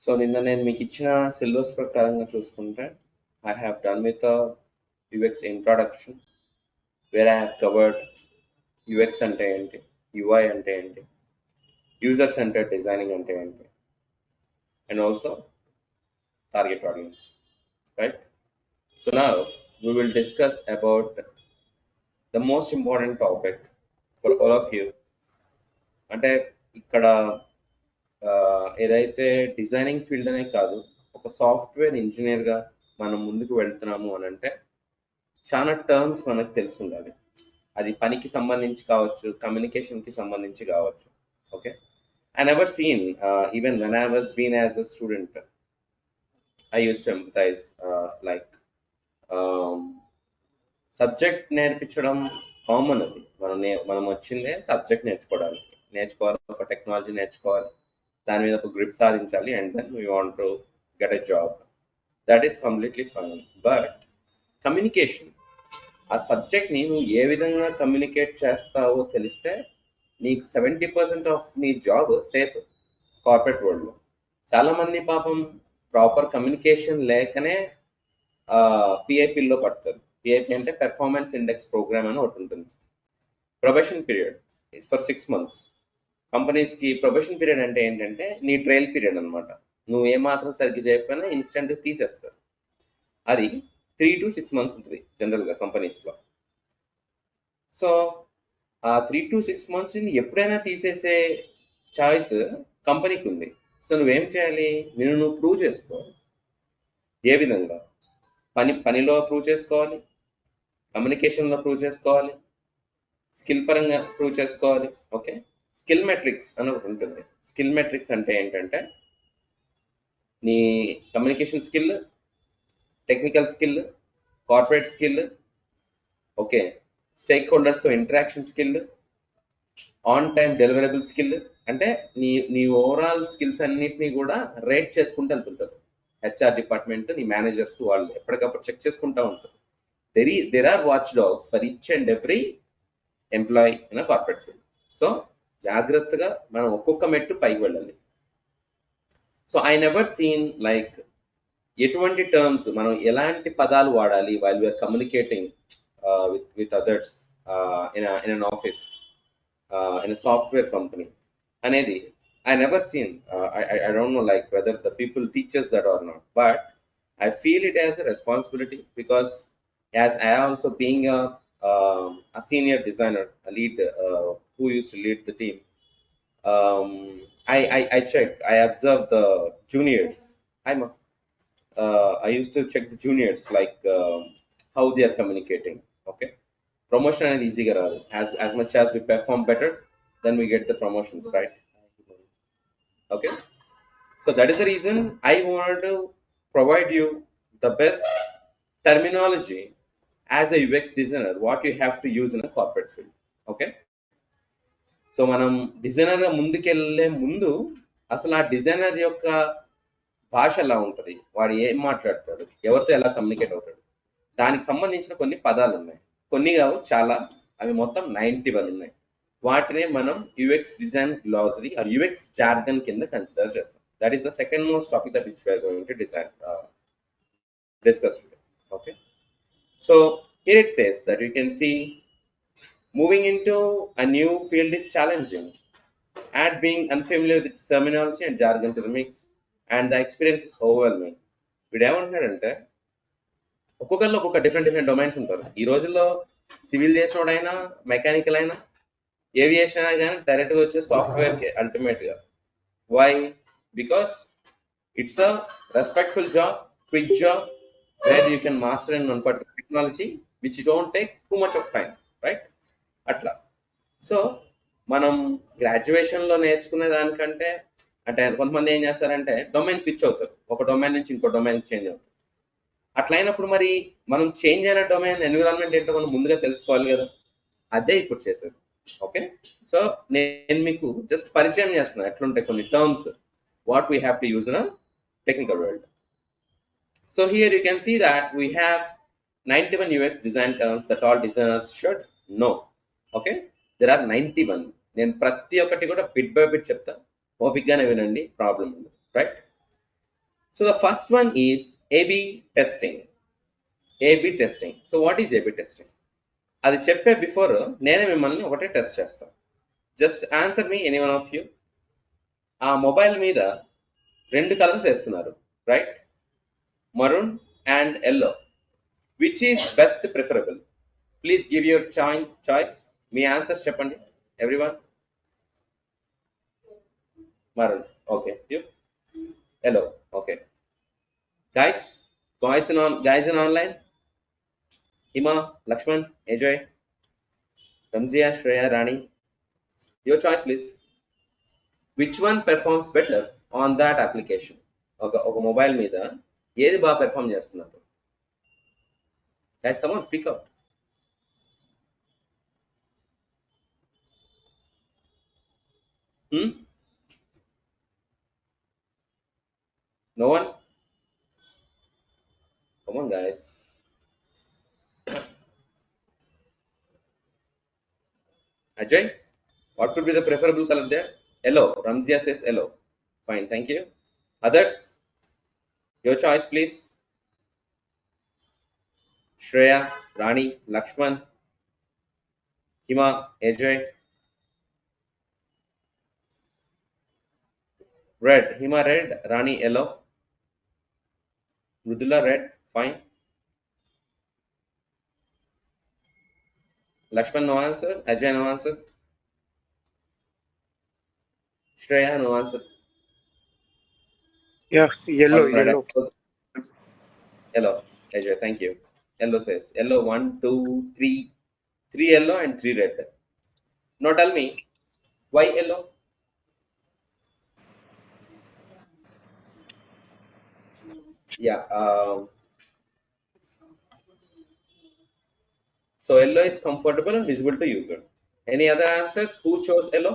So నిన్న నేను మీకు ఇచ్చిన సిలబస్ ప్రకారంగా చూసుకుంటే I have done with UX introduction where I have covered UX అంటే ఏంటి, యుఐ అంటే ఏంటి, యూజర్ సెంటర్డ్ డిజైనింగ్ అంటే ఏంటి, and also target audience, right? So now we will discuss about the most important topic for all of you. అంటే ఇక్కడ ఏదైతే designing field అనే కాదు, ఒక సాఫ్ట్వేర్ ఇంజనీర్గా మనం ముందుకు వెళ్తున్నాము అని అంటే చాలా టర్మ్స్ మనకు తెలిసి ఉండాలి. అది పనికి సంబంధించి కావచ్చు, కమ్యూనికేషన్కి సంబంధించి కావచ్చు. Okay, I never seen even when I was been as a student I used to empathize like subject నేర్పించడం కామన్. అది మనం వచ్చిందే సబ్జెక్ట్ నేర్చుకోవాలి, ఒక టెక్నాలజీ నేర్చుకోవాలి, దాని మీద ఒక గ్రిప్ సాధించాలి, and then we want to get a job. That is completely fine. But communication, ఆ సబ్జెక్ట్ని నువ్వు ఏ విధంగా కమ్యూనికేట్ చేస్తావో తెలిస్తే నీకు 70% ఆఫ్ నీ జాబ్ సేఫ్ కార్పొరేట్ వరల్డ్లో. చాలామంది పాపం ప్రాపర్ కమ్యూనికేషన్ లేకనే పిఐపిలో పడతారు. పిఐపి అంటే పెర్ఫార్మెన్స్ ఇండెక్స్ ప్రోగ్రామ్ అని ఒకటి ఉంటుంది. Probation period is for 6 months. కంపెనీస్కి ప్రొబేషన్ పీరియడ్ అంటే ఏంటంటే నీ ట్రయల్ పీరియడ్ అనమాట. నువ్వు ఏమాత్రం సరిగ్గా చేయకపోయినా ఇన్స్టెంట్ తీసేస్తారు. అది 3 to 6 months ఉంటుంది జనరల్గా కంపెనీస్లో. సో ఆ 3 to 6 months ఎప్పుడైనా తీసేసే చాయిస్ కంపెనీకి ఉంది. సో నువ్వేం చేయాలి, నువ్వు ప్రూవ్ చేసుకో. ఏ విధంగా? పనిలో ప్రూవ్ చేసుకోవాలి, కమ్యూనికేషన్లో ప్రూవ్ చేసుకోవాలి, స్కిల్ పరంగా ప్రూవ్ చేసుకోవాలి. ఓకే, స్కిల్ మెట్రిక్స్ అని ఒకటి ఉంటుంది. స్కిల్ మెట్రిక్స్ అంటే ఏంటంటే నీ communication skill, technical skill, corporate skill, okay, stake హోల్డర్స్తో interaction skill, on time deliverable skill. అంటే నీ ఓవరాల్ స్కిల్స్ అన్నిటినీ కూడా రేట్ చేసుకుంటూ వెళ్తుంటారు. హెచ్ఆర్ డిపార్ట్మెంట్, నీ మేనేజర్స్ వాళ్ళు ఎప్పటికప్పుడు చెక్ చేసుకుంటూ ఉంటారు. There are watch dogs for each and every employee in a corporate field. So జాగ్రత్తగా మనం ఒక్కొక్క మెట్టు పైకి వెళ్ళాలి. So I never seen like ఎటువంటి టర్మ్స్, మనం ఎలాంటి పదాలు వాడాలి while we are communicating with others in an office, in a software company అనేది I never seen. I don't know like whether the people teach us that or not, but I feel it as a responsibility because as I also being a senior designer, a lead who used to lead the team, um, I check, I observe the juniors. I used to check the juniors like how they are communicating. Okay, promotion అనేది ఈజీగా రాదు. as much as we perform better, then we get the promotions, right? Okay, so that is the reason I wanted to provide you the best terminology as a UX designer, what you have to use in a corporate field. Okay, so మనం డిజైనర్గా ముందుకెళ్ళే ముందు అసలు ఆ designer యొక్క భాష ఎలా ఉంటుంది, వాడు ఏం మాట్లాడతాడు, ఎవరితో ఎలా కమ్యూనికేట్ అవుతాడు, దానికి సంబంధించిన కొన్ని పదాలు ఉన్నాయి. కొన్ని కావు, చాలా, అవి మొత్తం 91 ఉన్నాయి. వాటినే మనం UX design glossary or UX jargon కింద కన్సిడర్ చేస్తాం. That is the second most topic that which we are going to discuss today. Okay, so here it says that you can see moving into a new field is challenging. Add being unfamiliar with its terminology and jargon to the mix, and the experience is overwhelming. వీడు ఏమంటున్నాడంటే ఒక్కొక్కరిలో ఒక్కొక్క different domains ఉంటారు. ఈ రోజుల్లో civil చేసినోడైనా, mechanical అయినా, aviation అయినా కానీ డైరెక్ట్గా వచ్చే సాఫ్ట్వేర్కి అల్టిమేట్గా. వై? బికాస్ ఇట్స్ అ రెస్పెక్ట్ఫుల్ job, quick job, where you can master in one particular technology which don't take too much of time, right? అట్లా. సో మనం గ్రాడ్యుయేషన్లో నేర్చుకునే దానికంటే, అంటే కొంతమంది ఏం చేస్తారంటే డొమైన్ స్విచ్ అవుతారు, ఒక డొమైన్ నుంచి ఇంకో డొమైన్ చేంజ్ అవుతారు. అట్లా అయినప్పుడు మరి మనం చేంజ్ అయిన డొమైన్ ఎన్విరాన్మెంట్ ఏంటో మనం ముందుగా తెలుసుకోవాలి కదా. అదే ఇప్పుడు చేసేది. ఓకే, సో నేను మీకు జస్ట్ పరిచయం చేస్తున్నాను ఎట్లుంటాయి కొన్ని terms, what we have to use in a technical world. So here you can see that we have 91 UX design terms that all designers should know. Okay, there are 91. నేను ప్రతి ఒక్కటి కూడా బిట్ బై బిట్ చెప్తా, ఓపిక్గానే వినండి, problem ఉంది, right? So the first one is A/B testing. A/B testing. So what is A/B testing? అది చెప్పే before నేనే మిమ్మల్ని ఒకటే టెస్ట్ చేస్తాను. Just answer me any one of you. ఆ మొబైల్ మీద 2 కలర్స్ వేస్తున్నారు, right? Maroon and yellow. Which is best preferable? Please give your choice. మీ ఆన్సర్స్ చెప్పండి everyone. Maroon, okay. You? Yellow, okay. guys in online, Hima, Lakshman, Ajay, Ramzia, Shreya, Rani, your choice please. Which one performs better on that application? ఒక mobile మీద ఏది బాగా perform చేస్తున్నారు? Guys, come on, speak out. No one? Come on, guys. Ajay, what could be the preferable color there? Yellow. Ramzia says yellow. Fine, thank you. Others? Your choice, please. Shreya, Rani, Lakshman, Hima, Ajay. Red. Hima red, Rani yellow. Mridula red. Fine. Lakshman no answer. Ajay no answer. Shreya no answer. Yeah, yellow. Yellow. Ajay, thank you. Yellow says yellow. 1, 2, 3. 3 yellow and 3 red. Now tell me, why yellow? Yeah. So yellow is comfortable and visible to user. Any other answers? Who chose yellow?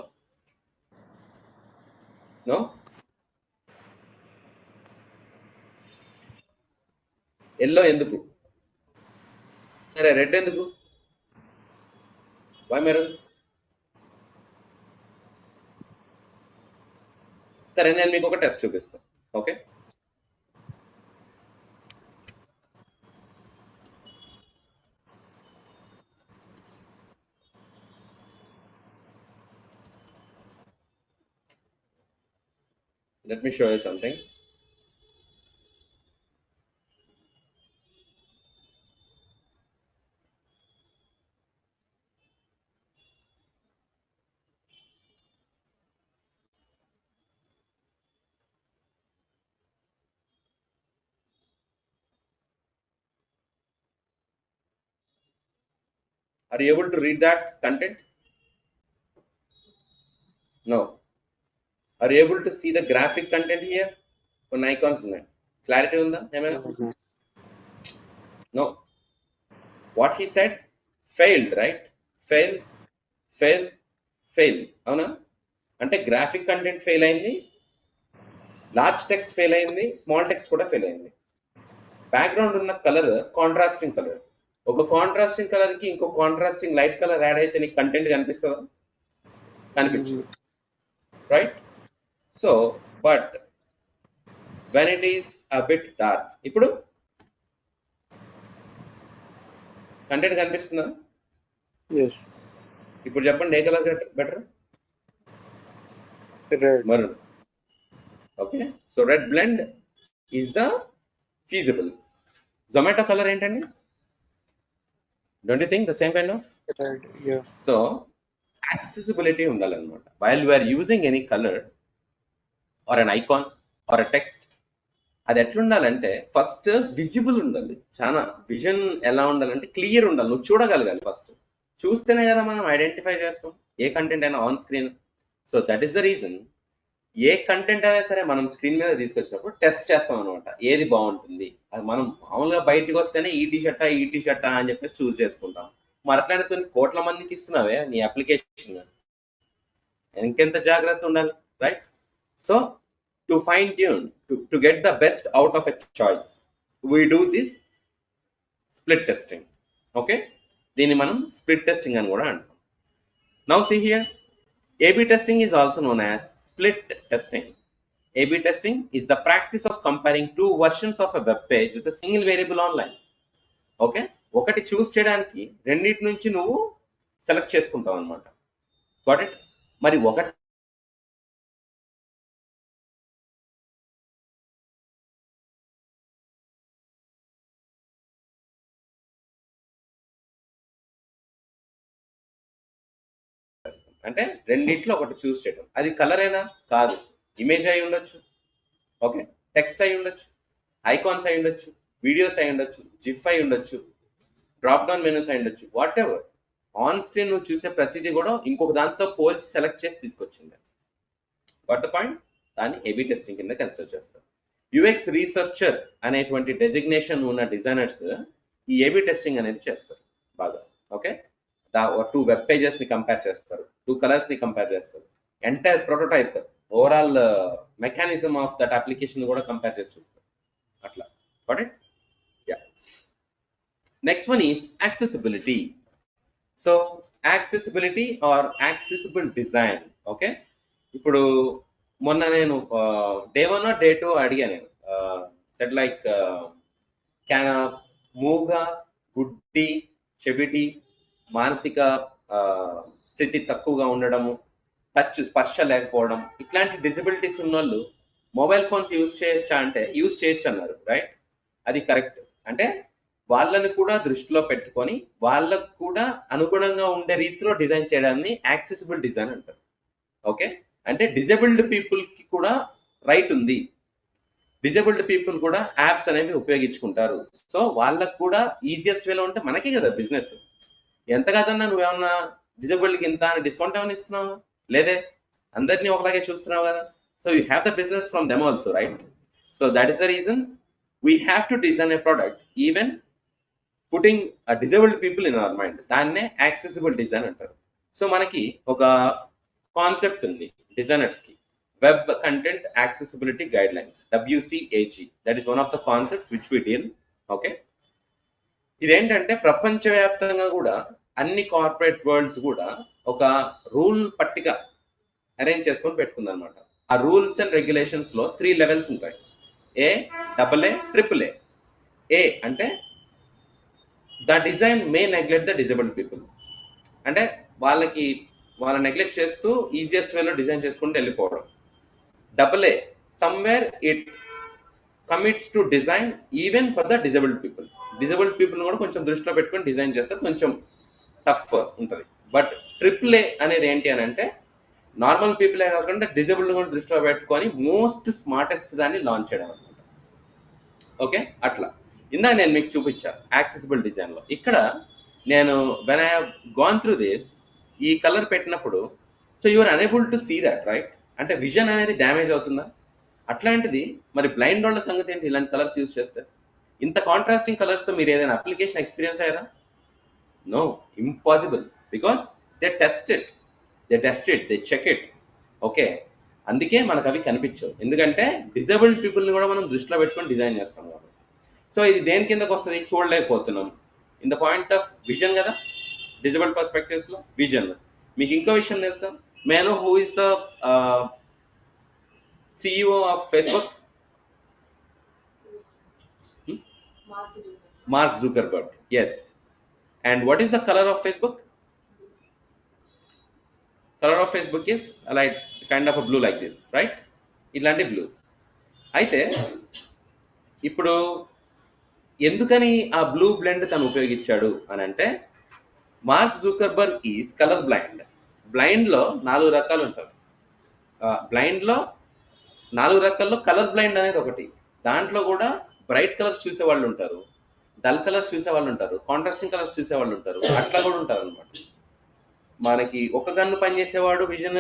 No? Yellow ఎందుకు? సరే, red ఎందుకు? Why maroon? సరే, నేను మీకు ఒక test చూపిస్తాను. Okay? Let me show you something. Are you able to read that content? No. Are you able to see the graphic content here? కొన్ని icons ఉన్నాయి. క్లారిటీ ఉందా ఏమైనా? No. What he said? Failed, right? Fail. అవునా? అంటే graphic content fail అయింది, large text fail అయింది, small text కూడా fail అయింది. బ్యాక్గ్రౌండ్ ఉన్న కలర్ కాంట్రాస్టింగ్ కలర్. ఒక కాంట్రాస్టింగ్ కలర్ కి ఇంకో కాంట్రాస్టింగ్ లైట్ కలర్ యాడ్ అయితే నీకు కంటెంట్ కనిపిస్తుందా? కనిపించదు, right? So but when it is a bit dark, ఇప్పుడు కంటెంట్ కనిపిస్తుందా? ఇప్పుడు చెప్పండి, ఏ colour better? Maroon. Okay, so red blend is the feasible. Zomato colour ఏంటండి? Don't you think the same kind of? So accessibility ఉండాలన్నమాట. While you are using any colour or an icon or a text, అది ఎట్లుండాలంటే first visible ఉండాలి. చాలా vision ఎలా ఉండాలంటే clear ఉండాలి, నువ్వు చూడగలగాలి. ఫస్ట్ చూస్తేనే కదా మనం ఐడెంటిఫై చేస్తాం ఏ కంటెంట్ అయినా on screen. So that is the reason A content అయినా సరే మనం స్క్రీన్ మీద తీసుకొచ్చినప్పుడు టెస్ట్ చేస్తాం అనమాట, ఏది బాగుంటుంది. అది మనం మామూలుగా బయటకు వస్తేనే ఈ టీ షర్టా అని చెప్పేసి చూస్ చేసుకుంటాం. మరి అట్లాంటి కోట్ల మందికి ఇస్తున్నావే నీ అప్లికేషన్, ఇంకెంత జాగ్రత్త ఉండాలి, right? So to fine tune, to get the best out of a choice, we do this split testing. Okay, దీన్ని మనం స్ప్లిట్ టెస్టింగ్ అని కూడా అంటాం. Now see here, A/B testing is also known as split testing. A/B testing is the practice of comparing two versions of a web page with a single variable online. Okay, ఒకటి చూస్ చేయడానికి రెండింటి నుంచి నువ్వు select చేసుకుంటావు అనమాట. Got it? మరి ఒకటి అంటే రెండింటిలో ఒకటి చూస్ చేయడం. అది కలర్ అయినా కాదు, ఇమేజ్ అయి ఉండొచ్చు, ఓకే, టెక్స్ట్ అయి ఉండొచ్చు, ఐకాన్స్ అయి ఉండొచ్చు, వీడియోస్ అయి ఉండొచ్చు, జిఫ్ అయి ఉండొచ్చు, డ్రాప్ డౌన్ మెనూస్ అయి ఉండొచ్చు, వాట్ ఎవర్. ఆన్ స్క్రీన్ నువ్వు చూసే ప్రతిదీ కూడా ఇంకొక దాంతో పోల్చి సెలెక్ట్ చేసి తీసుకొచ్చింది. What the point? దాన్ని ఏబీ టెస్టింగ్ కింద కన్సిడర్ చేస్తారు. యుఎక్స్ రీసెర్చర్ అనేటువంటి డెసిగ్నేషన్ ఉన్న డిజైనర్స్ ఈ ఏబీ టెస్టింగ్ అనేది చేస్తారు బాగా. ఓకే, టూ వెబ్ పేజెస్ ని కంపేర్ చేస్తారు, టూ కలర్స్ ని కంపేర్ చేస్తారు, entire prototype, overall mechanism of that application కూడా కంపేర్ చేసి చూస్తారు అట్లా. Got it? Yeah. Next one is accessibility. So accessibility or accessible design. Okay, ఇప్పుడు మొన్న నేను డే 1 or day 2 అడిగా నేను, సెట్ లైక్ క్యాన్ మూగ, గుడ్డి, చెవిటి, మానసిక స్థితి తక్కువగా ఉండడము, టచ్ స్పర్శ లేకపోవడం, ఇట్లాంటి డిజబిలిటీస్ ఉన్న వాళ్ళు మొబైల్ ఫోన్స్ యూజ్ చేయొచ్చా అంటే యూజ్ చేయొచ్చు అన్నారు. రైట్, అది కరెక్ట్. అంటే వాళ్ళని కూడా దృష్టిలో పెట్టుకొని వాళ్ళకు కూడా అనుగుణంగా ఉండే రీతిలో డిజైన్ చేయడాన్ని యాక్సెసిబుల్ డిజైన్ అంటారు. ఓకే, అంటే డిజేబుల్డ్ పీపుల్ కి కూడా రైట్ ఉంది, డిజేబుల్డ్ పీపుల్ కూడా యాప్స్ అనేవి ఉపయోగించుకుంటారు. సో వాళ్ళకు కూడా ఈజియెస్ట్ వేలో ఉంటే మనకే కదా బిజినెస్. ఎంత కాదన్నా నువ్వేమన్నా డిజేబుల్డ్కి ఇంత అని డిస్కౌంట్ ఏమైనా ఇస్తున్నావు? లేదే, అందరినీ ఒకలాగే చూస్తున్నావు కదా. So you have the business from them also, right? So that is the reason we have to design a product even putting disabled people in our mind. దాన్నే యాక్సెసిబుల్ డిజైన్ అంటారు. సో మనకి ఒక కాన్సెప్ట్ ఉంది designers కి, web content accessibility guidelines, WCAG. That is one of the concepts which we deal. Okay, ఇదేంటంటే ప్రపంచవ్యాప్తంగా కూడా అన్ని కార్పొరేట్ వరల్డ్స్ కూడా ఒక రూల్ పట్టిక అరేంజ్ చేసుకొని పెట్టుకుంది అనమాట. ఆ రూల్స్ అండ్ రెగ్యులేషన్స్ లో 3 లెవెల్స్ ఉంటాయి: A, AA, AAA. A అంటే the design May neglect the disabled people, అంటే వాళ్ళకి వాళ్ళ నెగ్లెక్ట్ చేస్తూ ఈజియెస్ట్ వేలో డిజైన్ చేసుకుంటూ వెళ్ళిపోవడం. AA, somewhere it commits to design even for the disabled people. Disabled people కూడా కొంచెం దృష్టిలో పెట్టుకొని డిజైన్ చేస్తే కొంచెం టఫ్ ఉంటుంది. బట్ AAA అనేది ఏంటి అని అంటే నార్మల్ పీపులే కాకుండా డిజేబుల్డ్ కూడా దృష్టిలో పెట్టుకొని మోస్ట్ స్మార్టెస్ట్ దాన్ని లాంచ్ చేయడం అనమాట. ఓకే, అట్లా ఇందాక నేను మీకు చూపించాను యాక్సెసిబుల్ డిజైన్ లో. ఇక్కడ నేను when I have gone through this, ఈ కలర్ పెట్టినప్పుడు so you're able to see that, right? అంటే విజన్ అనేది డ్యామేజ్ అవుతుందా? అట్లాంటిది మరి బ్లైండ్ వాళ్ళ సంగతి ఏంటి? ఇలాంటి కలర్స్ యూజ్ చేస్తే ఇంత కాంట్రాస్టింగ్ కలర్స్ తో మీరు ఏదైనా అప్లికేషన్ ఎక్స్పీరియన్స్ అయ్యారా? No, impossible. Because they test it, they check it. Okay, అందుకే మనకు అవి కనిపించవు, ఎందుకంటే డిజేబుల్డ్ పీపుల్ని కూడా మనం దృష్టిలో పెట్టుకొని డిజైన్ చేస్తాం కాబట్టి. సో ఇది దేని కిందకు వస్తుంది? చూడలేకపోతున్నాం in the point of vision కదా, డిజేబుల్డ్ పర్స్పెక్టివ్స్ లో విజన్. మీకు ఇంకో విషయం తెలుసా? May know who is the CEO of Facebook? Mark Zuckerberg. Yes. And what is the color of Facebook? Color of Facebook is like kind of a blue like this, right? ఇలాంటి blue. అయితే ఇప్పుడు ఎందుకని ఆ blue blend తను ఉపయోగించాడు అని అంటే, mark Zuckerberg is colour blind. Blind లో 4 రకాలు ఉంటారు. బ్లైండ్ లో 4 రకాల్లో కలర్ బ్లైండ్ అనేది ఒకటి. దాంట్లో కూడా బ్రైట్ కలర్స్ చూసే వాళ్ళు ఉంటారు, డల్ కలర్స్ చూసే వాళ్ళు ఉంటారు, కాంట్రాస్టింగ్ కలర్స్ చూసే వాళ్ళు ఉంటారు, అట్లా కూడా ఉంటారు అనమాట. మనకి ఒక కన్ను పనిచేసేవాడు విజన్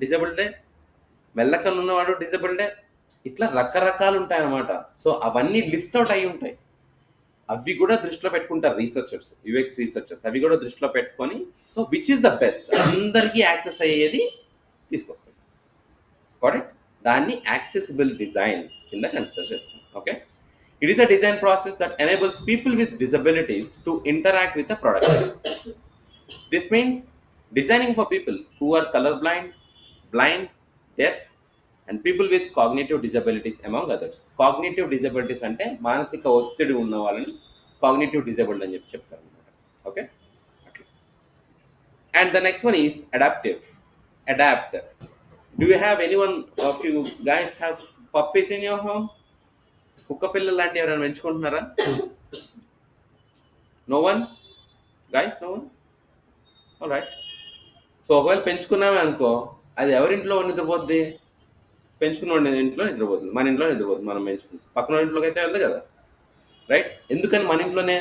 డిజేబుల్డే, మెల్ల కన్ను ఉన్నవాడు డిజేబుల్డే, ఇట్లా రకరకాలు ఉంటాయి అనమాట. సో అవన్నీ లిస్ట్ అవుట్ అయి ఉంటాయి. అవి కూడా దృష్టిలో పెట్టుకుంటారు రీసెర్చర్స్, యుఎక్స్ రీసెర్చర్స్. అవి కూడా దృష్టిలో పెట్టుకొని so which is the best, అందరికీ యాక్సెస్ అయ్యేది తీసుకొస్తుంది. కరెక్ట్? దాన్ని యాక్సెసిబుల్ డిజైన్ కింద కన్సిడర్ చేస్తాం. Okay, it is a design process that enables people with disabilities to interact with the product. This means designing for people who are colorblind, blind, deaf, and people with cognitive disabilities among others. Cognitive disabilities అంటే మానసిక ఒత్తిడి ఉన్న వాళ్ళని cognitive disability అని చెప్పి చెప్తారు అనమాట. Okay, అట్లా. And the next one is adaptive. Adapt. Do you have any one of you guys have puppies in your home? కుక్క పిల్లలు లాంటివి ఎవరైనా పెంచుకుంటున్నారా? No one guys, no one. Alright. So ఒకవేళ పెంచుకున్నామే అనుకో, అది ఎవరింట్లో నిద్రపోద్ది? పెంచుకున్న ఇంట్లో నిద్రపోతుంది, మన ఇంట్లో నిద్రపోతుంది. మనం పెంచుకుంటాం, పక్కన ఇంట్లోకి అయితే వెళ్ళదు కదా, రైట్? ఎందుకని మన ఇంట్లోనే,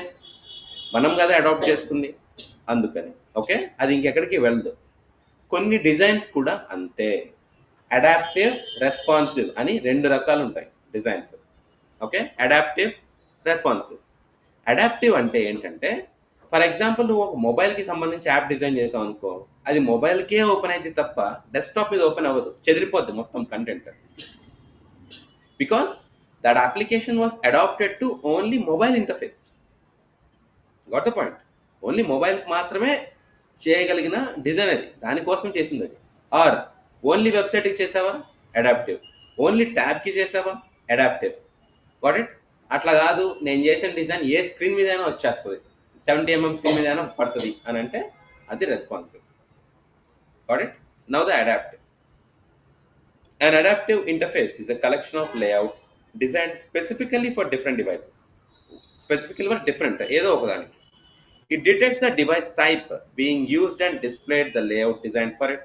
మనం కదా అడాప్ట్ చేసుకుంది, అందుకని. ఓకే, అది ఇంకెక్కడికి వెళ్ళదు. కొన్ని డిజైన్స్ కూడా అంతే. అడాప్టివ్, రెస్పాన్సివ్ అని 2 రకాలు ఉంటాయి designs. Okay, adaptive, responsive. Adaptive అంటే ఏంటంటే, ఫర్ ఎగ్జాంపుల్ నువ్వు ఒక మొబైల్కి సంబంధించి యాప్ డిజైన్ చేసావు అనుకో, అది మొబైల్కే ఓపెన్ అయితే తప్ప డెస్క్టాప్ మీద ఓపెన్ అవ్వదు, చెదిరిపోద్ది మొత్తం content. Because that application was adapted to only mobile interface. Got the point? Only mobile మాత్రమే చేయగలిగిన డిజైన్ అది, దానికోసం చేసింది అది. ఆర్ ఓన్లీ వెబ్సైట్కి చేసావా, అడాప్టివ్. ఓన్లీ ట్యాబ్కి చేసావా, అడాప్టివ్. Got it? అట్లా కాదు, నేను చేసిన డిజైన్ ఏ స్క్రీన్ మీద అయినా వచ్చేస్తుంది, 70mm స్క్రీన్ మీద అయినా పడుతుంది అని అంటే అది responsive. Got it? Now the adaptive. An adaptive interface is a collection of layouts designed specifically for different devices. Specifically for different, ఏదో ఒకదానికి. It detects the device type being used and displayed the layout designed for it.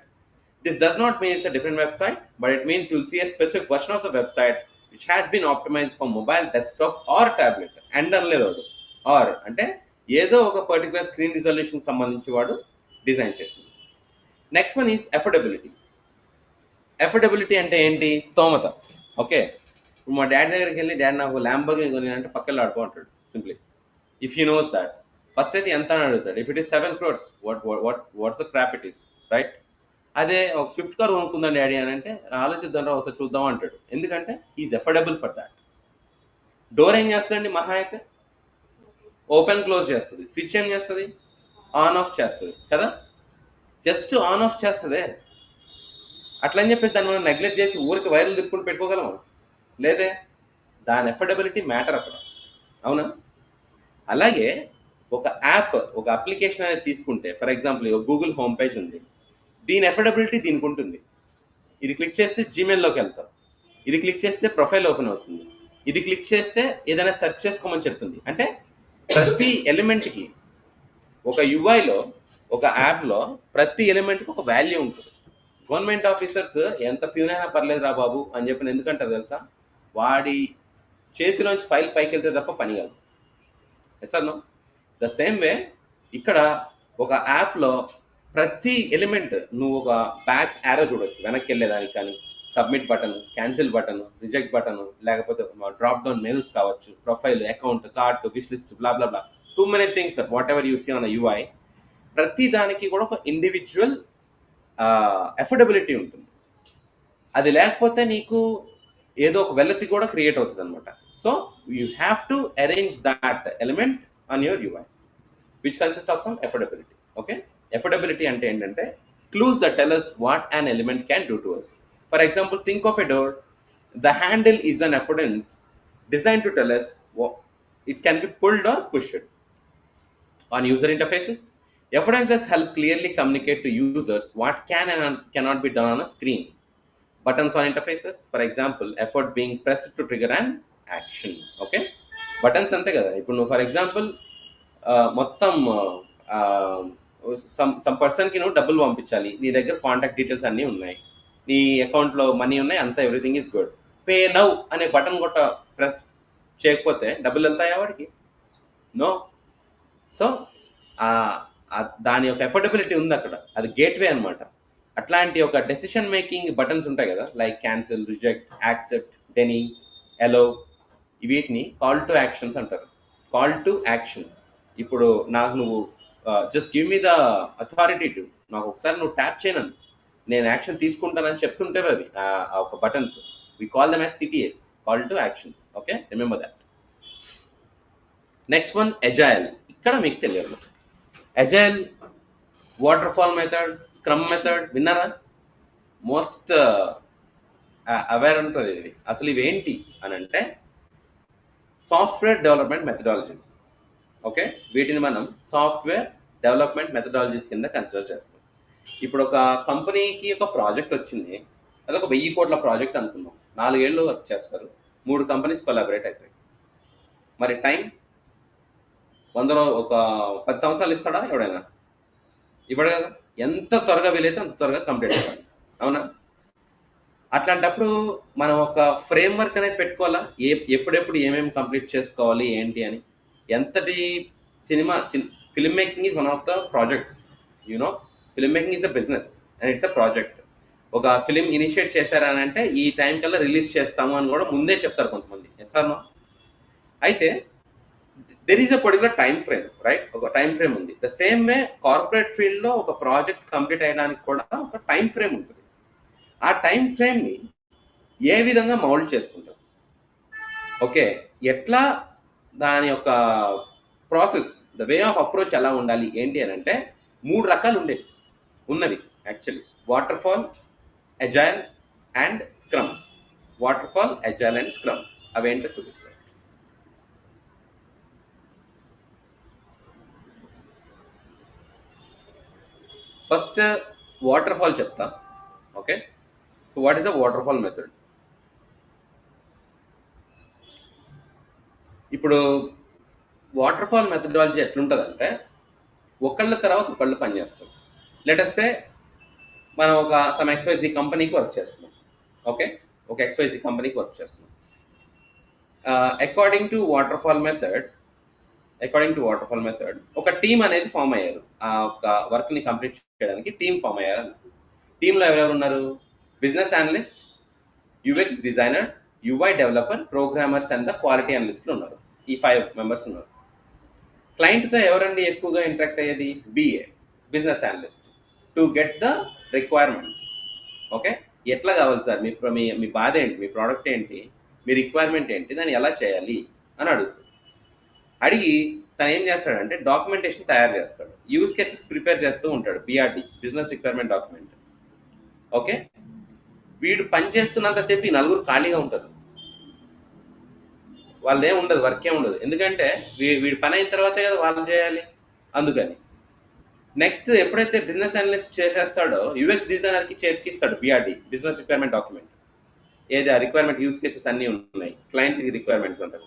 This does not mean it's a different website, but it means you'll see a specific version of the website which has been optimized for mobile, desktop or tablet. అండర్లేదు, or అంటే ఏదో ఒక particular screen resolution సంబంధించి వాడు design చేసింది. Next one is affordability. Affordability అంటే ఏంటి? స్తోమత. ఓకే, ఇప్పుడు మా డాడీ దగ్గరికి వెళ్ళి, డాడీ నాకు ల్యాంబోర్గిని కొని అంటే పక్కన ఆడుకో అంటాడు simply. If you knows that, first అయితే ఎంత అని అడుగుతాడు. If it is 7 crores, what's the crop it is, right? అదే ఒక స్విఫ్ట్ కార్ కొనుక్కుందాం డాడీ అని అంటే, ఆలోచిద్దాం రా ఒకసారి చూద్దాం అంటాడు. ఎందుకంటే he's affordable for that. Door ఏం చేస్తుందండి? మహా అయితే ఓపెన్ క్లోజ్ చేస్తుంది. స్విచ్ ఏం చేస్తుంది? ఆన్ ఆఫ్ చేస్తుంది కదా, జస్ట్ ఆన్ ఆఫ్ చేస్తుంది. అట్లని చెప్పేసి దాన్ని మనం నెగ్లెక్ట్ చేసి ఊరికి వైర్లు తిప్పుకుంటూ పెట్టుకోగలమా? లేదే. దాని అఫోర్డబిలిటీ మ్యాటర్ అక్కడ, అవునా? అలాగే ఒక యాప్, ఒక అప్లికేషన్ అనేది తీసుకుంటే, for example Google home page ఉంది, దీని అఫోర్డబిలిటీ దీనికి ఉంటుంది. ఇది క్లిక్ చేస్తే జీమెయిల్లోకి వెళ్తాం, ఇది క్లిక్ చేస్తే ప్రొఫైల్ ఓపెన్ అవుతుంది, ఇది క్లిక్ చేస్తే ఏదైనా సెర్చ్ చేసుకోమని చెప్తుంది. అంటే ప్రతి ఎలిమెంట్కి ఒక యూఐలో, ఒక యాప్లో ప్రతి ఎలిమెంట్కి ఒక వాల్యూ ఉంటుంది. గవర్నమెంట్ ఆఫీసర్స్ ఎంత ప్యూన్ అయినా పర్లేదు రా బాబు అని చెప్పిన ఎందుకంటారు తెలుసా? వాడి చేతిలోంచి ఫైల్ పైకి వెళ్తే తప్ప పని కాదు. Yes or no? The same way ఇక్కడ ఒక యాప్లో ప్రతి ఎలిమెంట్, నువ్వు ఒక బ్యాక్ యారో చూడొచ్చు వెనక్కి వెళ్ళేదానికి, కానీ submit button, cancel button, reject button, లేకపోతే డ్రాప్ డౌన్ మెనూస్ కావచ్చు, profile, account, cart, wish list, blah blah blah, too many things that whatever you see on UI. ప్రతి దానికి కూడా ఒక ఇండివిజువల్ అఫోర్డబిలిటీ ఉంటుంది. అది లేకపోతే నీకు ఏదో ఒక వెల్లతి కూడా క్రియేట్ అవుతుంది అనమాట. So you have to arrange that element on your UI which consist of some affordability. Okay, affordability అంటే ఏంటంటే clues that tell us what an element can do to us. For example, think of a door. The handle is an affordance designed to tell us what it can be pulled or pushed. On user interfaces, affordances help clearly communicate to users what can and cannot be done on a screen. Buttons on interfaces, for example, effort being pressed to trigger an action. Okay, buttons ante kada. Ippudu for example, మొత్తం some పర్సన్కి నువ్వు డబ్బులు పంపించాలి, నీ దగ్గర contact details అన్నీ ఉన్నాయి, నీ అకౌంట్లో మనీ ఉన్నాయి, అంతా everything is good. Pay now అనే బటన్ కొట్ట ప్రెస్ చేయకపోతే డబ్బులు వెళ్తాయా వాడికి? నో. సో దాని యొక్క ఎఫోర్డబిలిటీ ఉంది అక్కడ, అది గేట్వే అనమాట. అట్లాంటి ఒక డెసిషన్ మేకింగ్ బటన్స్ ఉంటాయి కదా, like cancel, reject, accept, deny, allow, వీటిని కాల్ టు యాక్షన్స్ అంటారు. Call to action. ఇప్పుడు నాకు నువ్వు just give me the authority to, నాకు ఒకసారి నువ్వు ట్యాప్ చేయను, నేను యాక్షన్ తీసుకుంటానని చెప్తుంటే అది ఒక buttons. We call them as CTAs, call to actions. Okay, remember that. Next one agile. ఇక్కడ మీకు తెలియదు, agile, waterfall method, scrum method విన్నారా? మోస్ట్ అవేర్ ఉంటుంది ఇది. అసలు ఇవేంటి అని అంటే సాఫ్ట్వేర్ డెవలప్మెంట్ మెథడాలజీస్. ఓకే, వీటిని మనం సాఫ్ట్వేర్ డెవలప్మెంట్ మెథడాలజీస్ కింద కన్సిడర్ చేస్తాం. ఇప్పుడు ఒక కంపెనీకి ఒక ప్రాజెక్ట్ వచ్చింది, అది ఒక 1000 కోట్ల ప్రాజెక్ట్ అనుకుందాం. 4 ఏళ్ళు వర్క్ చేస్తారు, 3 కంపెనీస్ కొలాబరేట్ అవుతాయి. మరి టైం 100 ఒక 10 సంవత్సరాలు ఇస్తాడా ఎవడైనా? ఇవ్వడు కదా. ఎంత త్వరగా వీలైతే అంత త్వరగా కంప్లీట్ అవ్వాలి, అవునా? అట్లాంటప్పుడు మనం ఒక ఫ్రేమ్ వర్క్ అనేది పెట్టుకోవాలా, ఎప్పుడెప్పుడు ఏమేమి కంప్లీట్ చేసుకోవాలి ఏంటి అని. ఎంతటి film making is one of the projects, you know. Film making is the business and it's a project. ఒక ఫిలిం ఇనిషియేట్ చేశారని అంటే ఈ టైం కల్లా రిలీజ్ చేస్తాము అని కూడా ముందే చెప్తారు కొంతమంది. Yes or no? అయితే there is a particular time frame, right? ఒక టైం ఫ్రేమ్ ఉంది. The same way corporate field లో ఒక ప్రాజెక్ట్ కంప్లీట్ అయ్యడానికి కూడా ఒక టైం ఫ్రేమ్ ఉంటుంది. ఆ టైం ఫ్రేమ్ ని ఏ విధంగా మౌల్డ్ చేసుకుంటాం, ఓకే, ఎట్లా దాని యొక్క process, the way of approach ఎలా ఉండాలి ఏంటి అని అంటే 3 రకాలు ఉన్నవి actually: water fall, agile and scrum. Water fall, agile and scrum అవేంటో చూపిస్తాయి. ఫస్ట్ వాటర్ ఫాల్ చెప్తా. Okay, so what is a water fall method? ఇప్పుడు వాటర్ ఫాల్ మెథడాలజీ ఎట్లుంటుందంటే ఒకళ్ళ తర్వాత ఒకళ్ళు పనిచేస్తారు. లెటస్ సే మనం ఒక సమ్ XYZ కంపెనీకి వర్క్ చేస్తున్నాం. ఓకే, ఒక XYZ కంపెనీకి వర్క్ చేస్తున్నాం. According to water fall method ఒక టీం అనేది ఫామ్ అయ్యారు. ఆ ఒక వర్క్ ని కంప్లీట్ చేయడానికి టీం ఫామ్ అయ్యారు. టీంలో ఎవరెవరు ఉన్నారు? Business analyst, UX designer, UI developer, programmers and the quality అనలిస్ట్లు ఉన్నారు. ఈ 5 మెంబర్స్ ఉన్నారు. క్లయింట్తో ఎవరండి ఎక్కువగా ఇంటరాక్ట్ అయ్యేది? BA, business analyst, to get the requirements. Okay, ఎట్లా కావాలి సార్, మీ బాధ ఏంటి, మీ ప్రోడక్ట్ ఏంటి, మీ రిక్వైర్మెంట్ ఏంటి, దాన్ని ఎలా చేయాలి అని అడుగుతాడు. అడిగి తను ఏం చేస్తాడంటే డాక్యుమెంటేషన్ తయారు చేస్తాడు, యూజ్ కేసెస్ ప్రిపేర్ చేస్తూ ఉంటాడు. BRD, business requirement document. Okay, వీడు పని చేస్తున్నంతసేపు ఈ 4 ఖాళీగా ఉంటారు. వాళ్ళదేం ఉండదు, వర్క్ ఏం ఉండదు. ఎందుకంటే వీడి పని అయిన తర్వాతే కదా వాళ్ళు చేయాలి, అందుకని. నెక్స్ట్ ఎప్పుడైతే బిజినెస్ అనలిస్ట్ చేసేస్తాడో UX డిజైనర్ కి చేతికిస్తాడు BRD, బిజినెస్ రిక్వైర్మెంట్ డాక్యుమెంట్. ఏది ఆ రిక్వైర్మెంట్, యూజ్ కేసెస్ అన్నీ ఉన్నాయి, క్లయింట్ రిక్వైర్మెంట్స్ ఉంటాయి.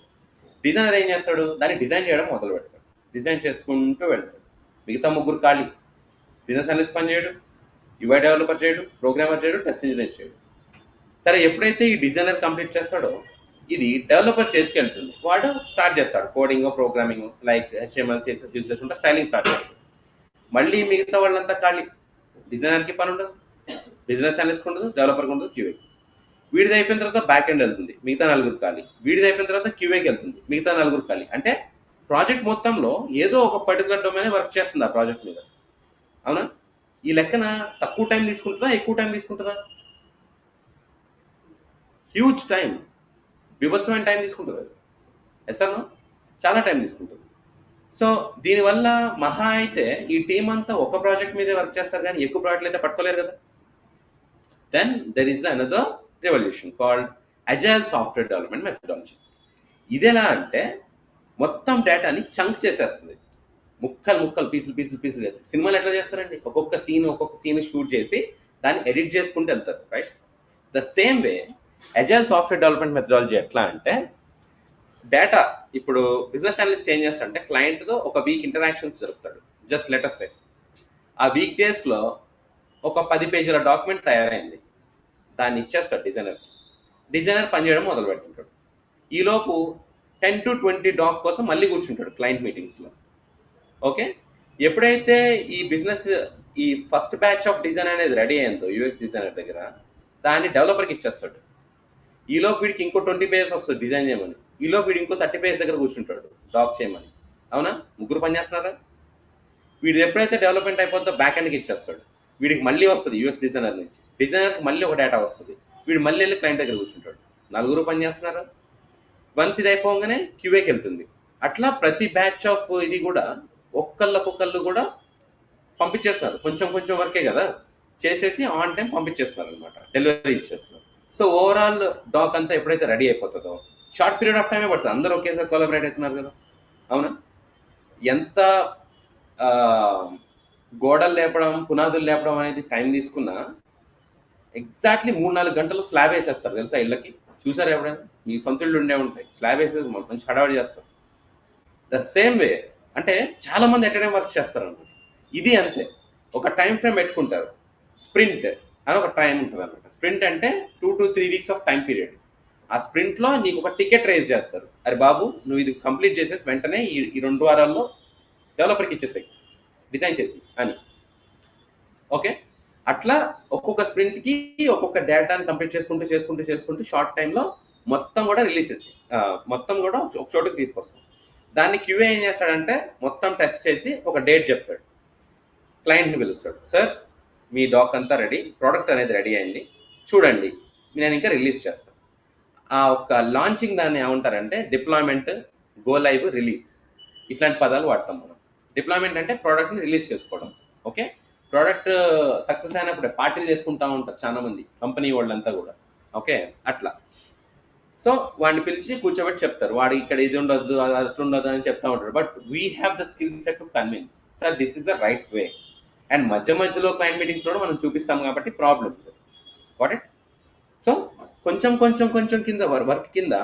డిజైనర్ ఏం చేస్తాడు? దాన్ని డిజైన్ చేయడం మొదలు పెడతాడు, డిజైన్ చేసుకుంటూ వెళ్తాడు. మిగతా 3 ఖాళీ. బిజినెస్ అనలిస్ట్ పని చేయడు, UI డెవలపర్ చేయడు, ప్రోగ్రామర్ చేయడు, టెస్ట్ ఇంజనీర్ చేయడు. సరే, ఎప్పుడైతే ఈ డిజైనర్ కంప్లీట్ చేస్తాడో ఇది డెవలపర్ చేతికి వెళ్తుంది. వాడు స్టార్ట్ చేస్తాడు coding, programming, like HTML, CSS use చేసుకుంటా స్టైలింగ్ స్టార్ట్ చేస్తాడు. మళ్ళీ మిగతా వాళ్ళంతా ఖాళీ. డిజైనర్కి పని ఉండదు, బిజినెస్ అనలిస్ట్ ఉండదు, డెవలపర్కి ఉండదు, QA. వీడిది అయిపోయిన తర్వాత బ్యాక్ ఎండ్ వెళ్తుంది, మిగతా 4 ఖాళీ. వీడిది అయిపోయిన తర్వాత QAకి వెళ్తుంది, మిగతా 4 ఖాళీ. అంటే ప్రాజెక్ట్ మొత్తంలో ఏదో ఒక పర్టికులర్ డొమైన్ వర్క్ చేస్తుంది ఆ ప్రాజెక్ట్ మీద, అవునా? ఈ లెక్కన తక్కువ టైం తీసుకుంటుందా, ఎక్కువ టైం తీసుకుంటుందా? హ్యూజ్ టైం, విభత్సమైన టైం తీసుకుంటుంది. ఎస్ఆర్నో? చాలా టైం తీసుకుంటుంది. సో దీనివల్ల మహా అయితే ఈ టీం అంతా ఒక ప్రాజెక్ట్ మీదే వర్క్ చేస్తారు, కానీ ఎక్కువ ప్రాజెక్టులు అయితే పట్టుకోలేరు కదా. Then there is another revolution called agile software development methodology. ఇది ఎలా అంటే మొత్తం డేటాని చంక్ చేసేస్తుంది, ముక్కలు పీసులు చేస్తారు. సినిమాలు ఎట్లా చేస్తారండి? ఒక్కొక్క సీన్ షూట్ చేసి దాన్ని ఎడిట్ చేసుకుంటూ వెళ్తారు, right? The same way agile software development methodology ఎట్లా అంటే డేటా, ఇప్పుడు బిజినెస్ అనలిస్ట్ ఏం చేస్తాడంటే క్లయింట్తో ఒక వీక్ ఇంటరాక్షన్స్ జరుపుతాడు. జస్ట్ లెటర్స్ సే ఆ వీక్ డేస్లో ఒక 10 పేజీల డాక్యుమెంట్ తయారైంది, దాన్ని ఇచ్చేస్తాడు డిజైనర్ పనిచేయడం మొదలు పెడుతుంటాడు. ఈలోపు 10 to 20 డాక్ కోసం మళ్ళీ కూర్చుంటాడు క్లయింట్ మీటింగ్స్లో. ఓకే, ఎప్పుడైతే ఈ ఫస్ట్ బ్యాచ్ ఆఫ్ డిజైన్ అనేది రెడీ అయిందో UX డిజైనర్ దగ్గర, దాన్ని డెవలపర్కి ఇచ్చేస్తాడు. ఈలోపు వీడికి ఇంకో 20 పేజెస్ వస్తుంది డిజైన్ చేయమని. ఈలోపు వీడు ఇంకో 30 పేజెస్ దగ్గర కూర్చుంటాడు డాక్ చేయమని, అవునా? 3 పని చేస్తున్నారా? వీడు ఎప్పుడైతే డెవలప్మెంట్ అయిపోతుందో బ్యాక్ ఎండ్కి ఇచ్చేస్తాడు. వీడికి మళ్ళీ వస్తుంది UX డిజైనర్ నుంచి, డిజైనర్కి మళ్ళీ ఒక డేటా వస్తుంది, వీడు మళ్ళీ వెళ్ళి క్లయింట్ దగ్గర కూర్చుంటాడు. 4 పని చేస్తున్నారా? వన్స్ ఇది అయిపోగానే QAకి వెళ్తుంది. అట్లా ప్రతి బ్యాచ్ ఆఫ్ ఇది కూడా ఒక్కళ్ళు కూడా పంపించేస్తున్నారు. కొంచెం వర్కే కదా చేసేసి ఆన్ టైం పంపించేస్తున్నారు అనమాట, డెలివరీ ఇచ్చేస్తున్నారు. సో ఓవరాల్ డాక్ అంతా ఎప్పుడైతే రెడీ అయిపోతుందో షార్ట్ పీరియడ్ ఆఫ్ టైమే పడుతుంది, అందరూ ఒకేసారి కొలాబరేట్ అవుతున్నారు కదా. అవునా? ఎంత గోడలు లేపడం, పునాదులు లేపడం అనేది టైం తీసుకున్నా ఎగ్జాక్ట్లీ 3-4 గంటలు స్లాబ్ వేసేస్తారు తెలుసా ఇళ్ళకి. చూసారు ఎప్పుడైనా? మీ సొంత ఇళ్ళు ఉండే ఉంటాయి, స్లాబ్ వేసేసి మంచి హడావడి చేస్తారు. ద సేమ్ వే అంటే చాలా మంది ఎక్కడే వర్క్ చేస్తారు అన్నమాట. ఇది అంతే, ఒక టైం ఫ్రేమ్ పెట్టుకుంటారు. స్ప్రింట్ అని ఒక టైం ఉంటుంది అనమాట. స్ప్రింట్ అంటే 2 to 3 weeks of time period. ఆ స్ప్రింట్ లో నీకు ఒక టికెట్ రేజ్ చేస్తారు, అరే బాబు నువ్వు ఇది కంప్లీట్ చేసేసి వెంటనే ఈ 2 వారాల్లో డెవలపర్కి ఇచ్చేసాయి డిజైన్ చేసి అని. ఓకే, అట్లా ఒక్కొక్క స్ప్రింట్ కి ఒక్కొక్క డేటాని కంప్లీట్ చేసుకుంటూ చేసుకుంటూ చేసుకుంటూ షార్ట్ టైంలో మొత్తం కూడా రిలీజ్ మొత్తం కూడా ఒక చోటుకి తీసుకొస్తాం. దాన్ని క్యూఏ ఏం చేస్తాడంటే మొత్తం టెస్ట్ చేసి ఒక డేట్ చెప్తాడు, క్లయింట్ని పిలుస్తాడు, సార్ మీ డాక్ అంతా రెడీ, ప్రోడక్ట్ అనేది రెడీ అయింది, చూడండి నేను ఇంకా రిలీజ్ చేస్తాను. ఆ ఒక్క లాంచింగ్ దాన్ని ఏమంటారంటే డిప్లాయ్మెంట్, గో లైవ్, రిలీజ్, ఇట్లాంటి పదాలు వాడతాం మనం. డిప్లాయ్మెంట్ అంటే ప్రోడక్ట్ని రిలీజ్ చేసుకోవడం. ఓకే, ప్రోడక్ట్ సక్సెస్ అయినప్పుడు పార్టీలు చేసుకుంటా ఉంటారు చాలా మంది కంపెనీ వాళ్ళంతా కూడా. ఓకే, అట్లా. సో వాడిని పిలిచి కూర్చోబెట్టి చెప్తారు, వాడు ఇక్కడ ఇది ఉండొద్దు అది అట్లా ఉండదు అని చెప్తా ఉంటారు. But we have the skill set to convince sir this is the right way. And మధ్యలో క్లయింట్ మీటింగ్స్ కూడా మనం చూపిస్తాం కాబట్టి ప్రాబ్లం వాట్ ఇట్. సో కొంచెం కొంచెం కొంచెం కింద వర్క్ కింద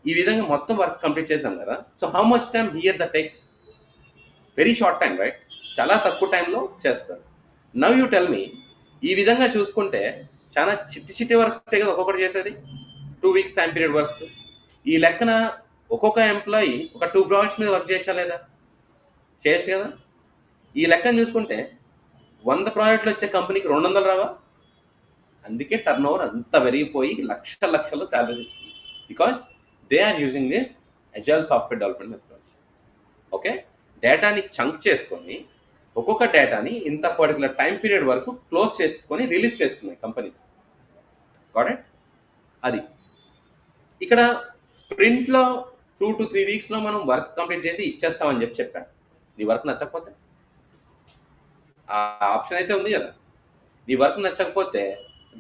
ఈ విధంగా మొత్తం వర్క్ కంప్లీట్ చేసాం కదా. So how much time here the takes? Very short time, right? చాలా తక్కువ టైంలో చేస్తారు. నవ్ యూ టెల్ మీ, ఈ విధంగా చూసుకుంటే చాలా చిట్టి చిట్టి వర్క్సే కదా ఒక్కొక్కటి చేసేది, 2 weeks టైం పీరియడ్ వర్క్స్. ఈ లెక్కన ఒక్కొక్క ఎంప్లాయీ ఒక 2 ప్రాజెక్ట్స్ మీద వర్క్ చేయొచ్చా లేదా? చేయొచ్చు కదా. ఈ లెక్కను చూసుకుంటే 100 ప్రాజెక్టులు వచ్చే కంపెనీకి 200 రావా? అందుకే టర్న్ ఓవర్ అంత పెరిగిపోయి లక్షలు శాలరీస్ ఇస్తుంది, because they are using this agile software development methodology. Okay, డేటాని చంక్ చేసుకొని ఒక్కొక్క డేటాని ఇంత పర్టికులర్ టైం పీరియడ్ వరకు క్లోజ్ చేసుకొని రిలీజ్ చేస్తున్నాయి కంపెనీస్. Got it? అది ఇక్కడ స్ప్రింట్ లో 2 to 3 weeks లో మనం వర్క్ కంప్లీట్ చేసి ఇచ్చేస్తామని చెప్పాను. నీ వర్క్ నచ్చకపోతే ఆ ఆప్షన్ అయితే ఉంది కదా. నీ వర్క్ నచ్చకపోతే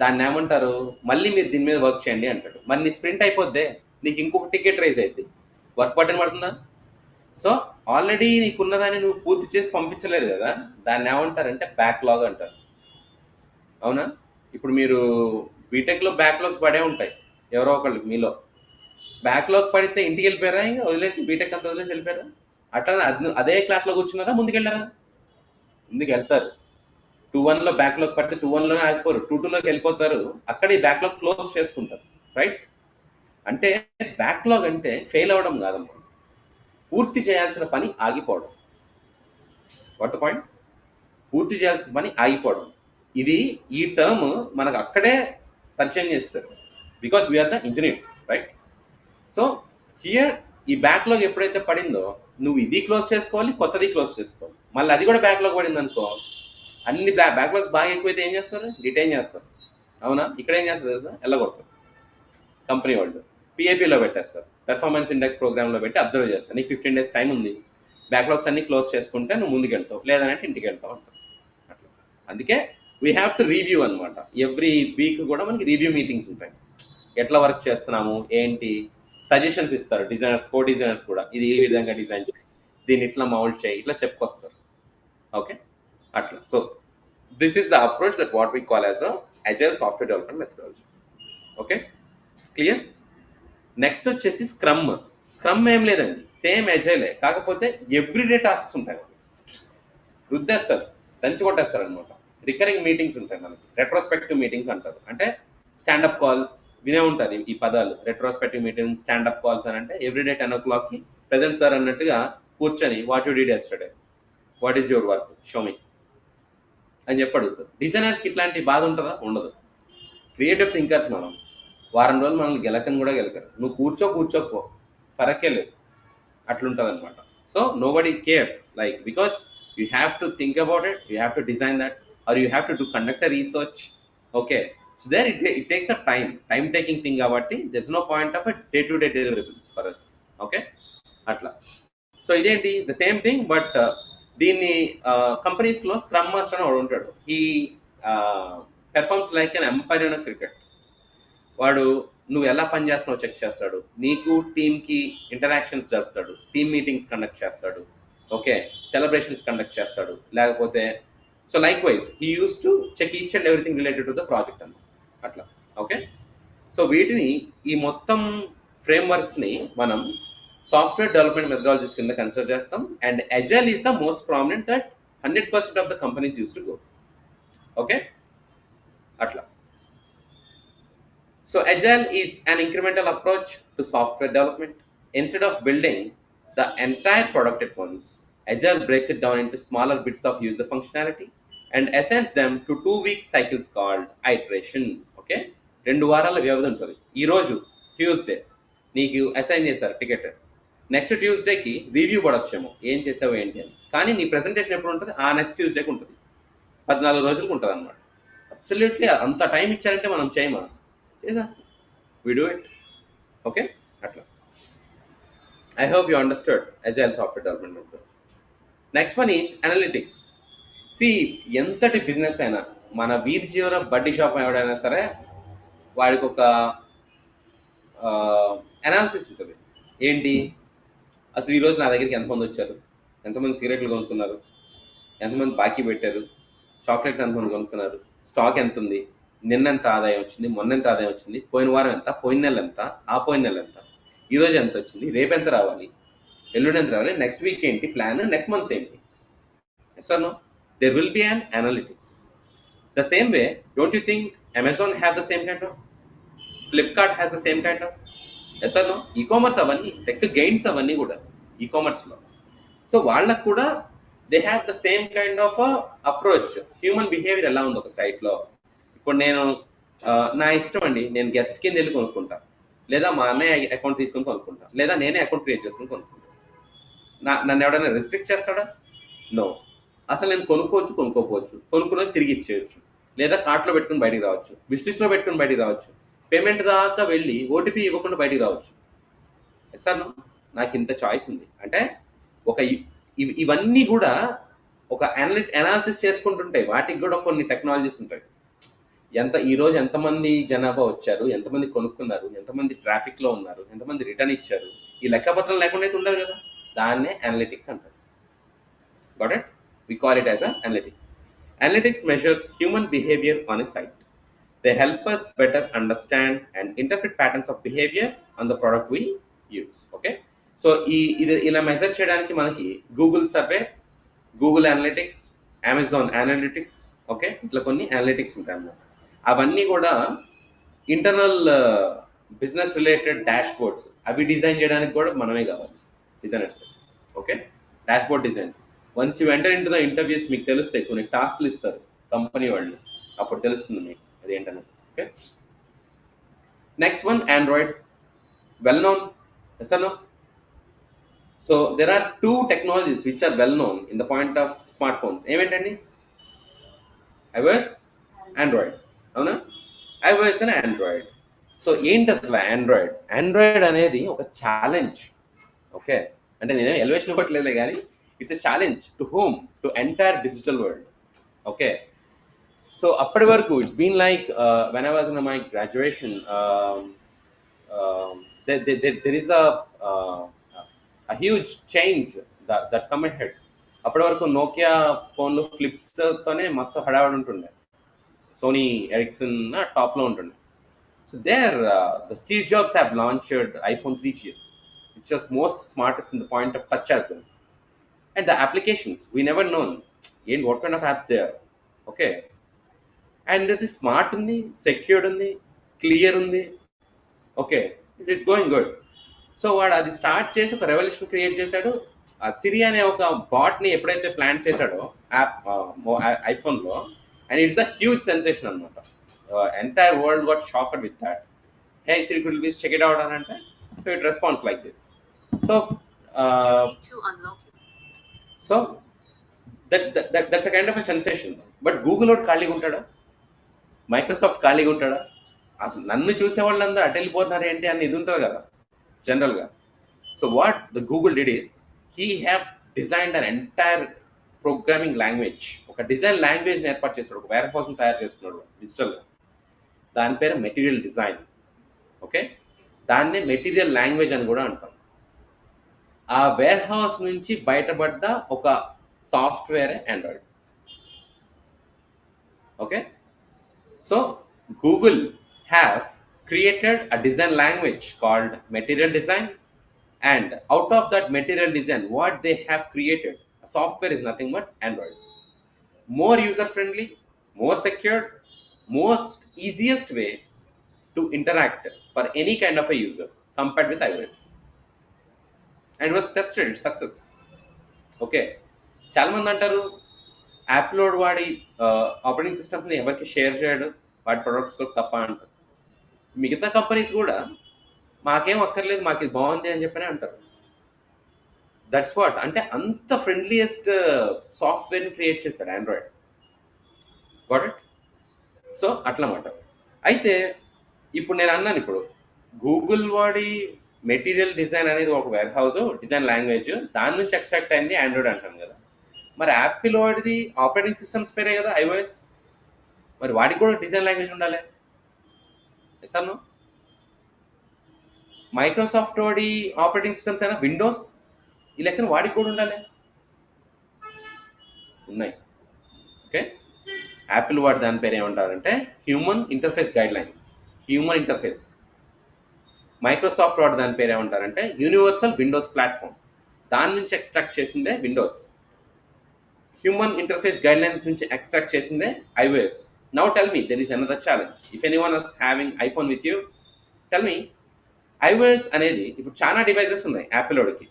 దాన్ని ఏమంటారు, మళ్ళీ మీరు దీని మీద వర్క్ చేయండి అంటాడు. మరి నీ స్ప్రింట్ అయిపోద్దే, నీకు ఇంకొక టికెట్ రైజ్ అవుతుంది, వర్క్ బటన్ పడుతుందా? సో ఆల్రెడీ నీకున్నదాన్ని నువ్వు పూర్తి చేసి పంపించలేదు కదా, దాన్ని ఏమంటారంటే బ్యాక్లాగ్ అంటారు. అవునా? ఇప్పుడు మీరు బీటెక్లో బ్యాక్లాగ్స్ పడే ఉంటాయి ఎవరో ఒకళ్ళు మీలో. బ్యాక్లాగ్ పడితే ఇంటికి వెళ్ళిపోయారా, ఇంకా వదిలేసి బీటెక్ అంతా వదిలేసి వెళ్ళిపోయారా? అట్లా అదే క్లాస్లో కూర్చున్నారా, ముందుకెళ్ళారా? ముందుకు వెళ్తారు. 2-1 బ్యాక్లాగ్ పడితే 2-1 ఆగిపోరు, 2-2 వెళ్ళిపోతారు, అక్కడ ఈ బ్యాక్లాగ్ క్లోజ్ చేసుకుంటారు. రైట్? అంటే బ్యాక్లాగ్ అంటే ఫెయిల్ అవ్వడం కాదమ్మా, పూర్తి చేయాల్సిన పని ఆగిపోవడం. What the point? పూర్తి చేయాల్సిన పని ఆగిపోవడం. ఇది ఈ టర్మ్ మనకు అక్కడే పరిచయం చేస్తారు, because we're the engineers, right? So here ఈ బ్యాక్లాగ్ ఎప్పుడైతే పడిందో నువ్వు ఇది క్లోజ్ చేసుకోవాలి, కొత్తది క్లోజ్ చేసుకోవాలి. మళ్ళీ అది కూడా బ్యాక్లాగ్ పడింది అనుకో, అన్ని బ్యాక్లాగ్స్ బాగా ఎక్కువైతే ఏం చేస్తారు, డిటైన్ చేస్తారు. అవునా? ఇక్కడ ఏం చేస్తారు తెలుసా, వెళ్ళగొడతారు. కంపెనీ వాళ్ళు పిఐపిలో పెట్టేస్తారు, పెర్ఫార్మెన్స్ ఇండెక్స్ ప్రోగ్రామ్లో పెట్టి అబ్జర్వ్ చేస్తారు. నీకు 15 days టైం ఉంది, బ్యాక్లాగ్స్ అన్ని క్లోజ్ చేసుకుంటే నువ్వు ముందుకు వెళ్తావు, లేదంటే ఇంటికి వెళ్తావు అంటారు. అట్లా. అందుకే వీ హ్యావ్ టు రివ్యూ అనమాట. ఎవ్రీ వీక్ కూడా మనకి రివ్యూ మీటింగ్స్ ఉంటాయి. ఎట్లా వర్క్ చేస్తున్నాము ఏంటి, సజెషన్స్ ఇస్తారు డిజైనర్స్, కో డిజైనర్స్ కూడా, ఇది ఈ విధంగా డిజైన్ చేయి, దీన్ని ఇట్లా మౌల్డ్ చేయి, ఇట్లా చెప్పుకొస్తారు. ఓకే, అట్లా. So this is the approach that what we call as a agile software development methodology. Okay, clear? Next వచ్చేసి స్క్రమ్. స్క్రమ్ ఏం లేదండి, సేమ్ అజైలే, కాకపోతే ఎవ్రీడే టాస్క్స్ ఉంటాయి. రుద్దేస్తారు, దంచి కొట్టేస్తారు అనమాట. రికరింగ్ మీటింగ్స్ ఉంటాయి మనకి, రెట్రోస్పెక్టివ్ మీటింగ్స్ అంటారు. అంటే స్టాండప్ కాల్స్ వినే ఉంటారు ఈ పదాలు, రెట్రోస్పెక్టివ్ మీటింగ్, స్టాండప్ కాల్స్ అని. అంటే ఎవ్రీడే 10 o'clock ప్రెజెంట్ సార్ అన్నట్టుగా కూర్చొని what you did yesterday, what is your work, show me అని చెప్పి అడుగుతారు. డిజైనర్స్కి ఇట్లాంటి బాధ ఉంటుందా? ఉండదు. క్రియేటివ్ థింకర్స్ మనం. వారం రోజులు మనల్ని గెలకని కూడా గెలకరు, నువ్వు కూర్చోపో, ఫరకే లేదు, అట్లుంటుంది అనమాట. So nobody cares, like, because you have to think about it, you have to design that, or you have to conduct a research. Okay, so there it takes a time taking thing కాబట్టి there is no point of day to day deliverables for us. Okay, అట్లా. So ఇదేంటి the same thing, but దీన్ని companies లో scrum master అని వాడు ఉంటాడు. ఈ performs like an empire in cricket. వాడు నువ్వు ఎలా పని చేస్తున్నావు చెక్ చేస్తాడు, నీకు టీమ్కి ఇంటరాక్షన్స్ జరుపుతాడు, టీమ్ మీటింగ్స్ కండక్ట్ చేస్తాడు, ఓకే, సెలబ్రేషన్స్ కండక్ట్ చేస్తాడు, లేకపోతే so likewise he use to check each and everything related to the project అన్నమాట అట్లా. ఓకే, సో వీటిని ఈ మొత్తం ఫ్రేమ్వర్క్స్ని మనం సాఫ్ట్వేర్ డెవలప్మెంట్ మెథడాలజీస్ కింద కన్సిడర్ చేస్తాం. And agile is the most prominent that 100% of the companies use to go. Okay, అట్లా. So agile is an incremental approach to software development. Instead of building the entire product at once, agile breaks it down into smaller bits of user functionality and assigns them to 2-week cycles called iteration. Okay, 2 వారాల వ్యవధి ఉంటుంది. ఈరోజు Tuesday నీకు assign చేస్తారు ticket, next ట్యూస్డేకి review పడొచ్చేమో ఏం చేసావు ఏంటి అని. కానీ నీ ప్రెజెంటేషన్ ఎప్పుడు ఉంటుంది? ఆ నెక్స్ట్ ట్యూస్డేకి ఉంటుంది, 14 రోజులకు ఉంటుంది అనమాట. అబ్సల్యూట్లీ అంత టైం ఇచ్చారంటే మనం చేయమా, చేసేస్తాం, we do it. Okay, atla. I hope you understood agile software development approach. Next one is analytics. See, ఎంతటి బిజినెస్ అయినా, మన వీధి చివర బడ్డీ షాప్ ఎవడైనా సరే వాడికి ఒక అనాలిసిస్ ఉంటుంది. ఏంటి అసలు ఈరోజు నా దగ్గరికి ఎంతమంది వచ్చారు, ఎంతమంది సిగరెట్లు కొనుక్కున్నారు, ఎంతమంది బాకీ పెట్టారు, చాక్లెట్స్ ఎంతమంది కొనుక్కున్నారు, స్టాక్ ఎంత ఉంది, నిన్నెంత ఆదాయం వచ్చింది, మొన్నెంత ఆదాయం వచ్చింది, పోయిన వారం ఎంత, పోయిన నెల ఎంత, ఆ పోయిన నెల ఎంత, ఈరోజు ఎంత వచ్చింది, రేపు ఎంత రావాలి, ఎల్లుండి ఎంత రావాలి, నెక్స్ట్ వీక్ ఏంటి ప్లాన్, నెక్స్ట్ మంత్ ఏంటి. Yes or no? There will be an analytics. The same way don't you think Amazon have the same kind of, Flipkart has the same kind of. Yes or no? Ecommerce అవన్నీ tech gains అవన్నీ కూడా ఈకామర్స్లో. So వాళ్ళకు కూడా they have the same kind of approach. Human behaviour ఎలా ఉంది ఒక సైట్లో. ఇప్పుడు నేను నా ఇష్టం అండి, నేను గెస్ట్ కింద వెళ్ళి కొనుక్కుంటా, లేదా మా అన్నయ్య అకౌంట్ తీసుకొని కొనుక్కుంటా, లేదా నేనే అకౌంట్ క్రియేట్ చేసుకుని కొనుక్కుంటా. నన్ను ఎవడైనా రిస్ట్రిక్ట్ చేస్తాడా? నో. అసలు నేను కొనుక్కోవచ్చు, కొనుక్కోపోవచ్చు, కొనుక్కున్నది తిరిగి ఇచ్చేయచ్చు, లేదా కార్ట్లో పెట్టుకుని బయటికి రావచ్చు, విష్ లిస్ట్లో పెట్టుకుని బయటికి రావచ్చు, పేమెంట్ దాకా వెళ్ళి ఓటీపీ ఇవ్వకుండా బయటికి రావచ్చు. సార్ నాకు ఇంత చాయిస్ ఉంది అంటే ఒక ఇవన్నీ కూడా ఒక అనాలిసిస్ చేసుకుంటుంటాయి. వాటికి కూడా కొన్ని టెక్నాలజీస్ ఉంటాయి. ఈరోజు ఎంతమంది జనాభా వచ్చారు, ఎంతమంది కొనుక్కున్నారు, ఎంతమంది ట్రాఫిక్ లో ఉన్నారు, ఎంతమంది రిటర్న్ ఇచ్చారు, ఈ లెక్కపత్రం లేకుండా అయితే ఉండదు కదా. దాన్నే అనలిటిక్స్ అంటారు. Got it? We call it as analytics. Analytics measures human behaviour on a site. They help us better understand and interpret patterns of behavior on the product we use. Okay, so ఇది ఇలా measure చేయడానికి మనకి Google survey, Google analytics, Amazon analytics, okay, ఇట్లా కొన్ని analytics ఉంటాయి అన్నమాట. అవన్నీ కూడా internal business related dash boards, అవి డిజైన్ చేయడానికి కూడా మనమే కావాలి designers. Okay, dash board designs. Once you enter in to the interviews మీకు తెలుస్తాయి, కొన్ని టాస్క్లు ఇస్తారు కంపెనీ వాళ్ళు, అప్పుడు తెలుస్తుంది మీకు అది ఏంటనేది. Okay, next one Android, well known. Yes or no? So there are 2 technologies which are well known in the point of smart phones. ఏమేంటండి? iOS, Android. అవునా? iOS and Android. సో ఏంటి అసలు ఆండ్రాయిడ్? ఆండ్రాయిడ్ అనేది ఒక challenge. Okay, అంటే నేను elevation ఇవ్వట్లేదు కానీ it's a challenge to home, to entire digital world. Okay, so అప్పటి వరకు it's been like when I was in my graduation, there is a huge change that come ahead. అప్పటి వరకు Nokia ఫోన్లు flips తోనే మస్తు హడావడి ఉంటుండే, సోనీ ఎరిక్సన్ టాప్ లో ఉంటుండే. So there the Steve Jobs have launched iPhone 3GS, which was most smartest in the point of touch as well. And the applications we never known what kind of apps they are. Okay, and it is smart undi, secured undi, clear undi. Okay, it's going good. So వాడు అది start చేసి ఒక revolution create చేశాడు. సిరి అనే ఒక bat ని ఎప్పుడైతే plan చేశాడో యాప్ ఐఫోన్ లో, and it's a huge sensation అనమాట. Entire world got shocked with that. Hey Siri, could please check it out అని అంటే, so it response like this. So that's a kind of a sensation. But Google వాడు ఖాళీగా ఉంటాడా? Microsoft ఖాళీగా ఉంటాడా? అసలు నన్ను చూసే వాళ్ళందరూ అటు వెళ్ళిపోతున్నారు ఏంటి అని ఇది ఉంటుంది కదా జనరల్గా. So what the Google did is, he have designed an entire programming language. ఒక డిజైన్ లాంగ్వేజ్ని ఏర్పాటు చేస్తాడు, ఒక వేర్ హౌస్ని తయారు చేస్తున్నాడు డిజిటల్గా. దాని పేరు మెటీరియల్ డిజైన్. ఓకే, దాన్నే మెటీరియల్ లాంగ్వేజ్ అని కూడా అంటాం. ఆ వేర్ హౌస్ నుంచి బయటపడ్డ ఒక software Android. Okay, so Google have created a design language called material design, and out of that material design what they have created, software is nothing but Android. More user friendly, more secure, most easiest way to interact for any kind of a user compared with iOS, and was tested success. Okay, చాలా మంది అంటారు యాప్లో వాడి operating సిస్టమ్ని ఎవరికి share చేయడు, వాడి products తప్ప అంటారు. మిగతా కంపెనీస్ కూడా మాకేం అక్కర్లేదు, మాకు ఇది బాగుంది అని చెప్పని అంటారు. దట్స్ వాట్, అంటే అంత ఫ్రెండ్లీయెస్ట్ సాఫ్ట్వేర్ని క్రియేట్ చేశారు ఆండ్రాయిడ్. Got it? సో అట్లమాట. అయితే ఇప్పుడు నేను అన్నాను, ఇప్పుడు గూగుల్ వాడి మెటీరియల్ డిజైన్ అనేది ఒక వెబ్ హౌస్ డిజైన్ లాంగ్వేజ్, దాని నుంచి ఎక్స్ట్రాక్ట్ అయింది ఆండ్రాయిడ్ అంటాను కదా. మరి యాపిల్ వాడిది ఆపరేటింగ్ సిస్టమ్స్ పేరే కదా ఐఓఎస్, మరి వాడికి కూడా డిజైన్ లాంగ్వేజ్ ఉండాలి. సార్ మైక్రోసాఫ్ట్ వాడి ఆపరేటింగ్ సిస్టమ్స్ అయినా విండోస్, ఈ లెక్కన వాడికి కూడా ఉండాలి. ఉన్నాయి. ఓకే, యాపిల్ వాడి దాని పేరు ఏమంటారంటే human interface guide lines, human interface. Microsoft వాడి దాని పేరు ఏమంటారంటే యూనివర్సల్ విండోస్ ప్లాట్ఫామ్, దాని నుంచి ఎక్స్ట్రాక్ట్ చేసిందే Windows. Human interface guide lines నుంచి ఎక్స్ట్రాక్ట్ చేసిందే iOS. Now tell me, there is another challenge. If anyone is having iPhone with you, tell me, iOS అనేది ఇప్పుడు చాలా డివైజెస్ ఉన్నాయి యాపిల్ వాడికి,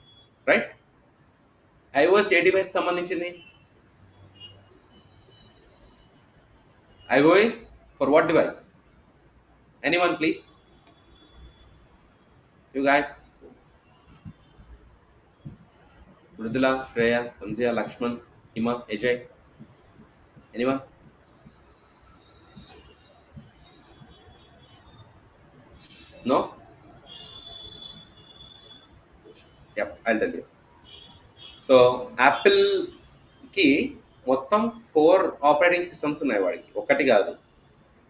రైట్? ఐఓఎస్ ఏ డివైస్ సంబంధించింది? iOS for what device? Anyone please? You guys? Mridula, Shreya, Tanzia, Lakshman, Hima, Ajay? Anyone? No? Yep, I'll tell you. So Apple కి మొత్తం 4 operating systems ఉన్నాయి వాడికి, ఒక్కటి కాదు.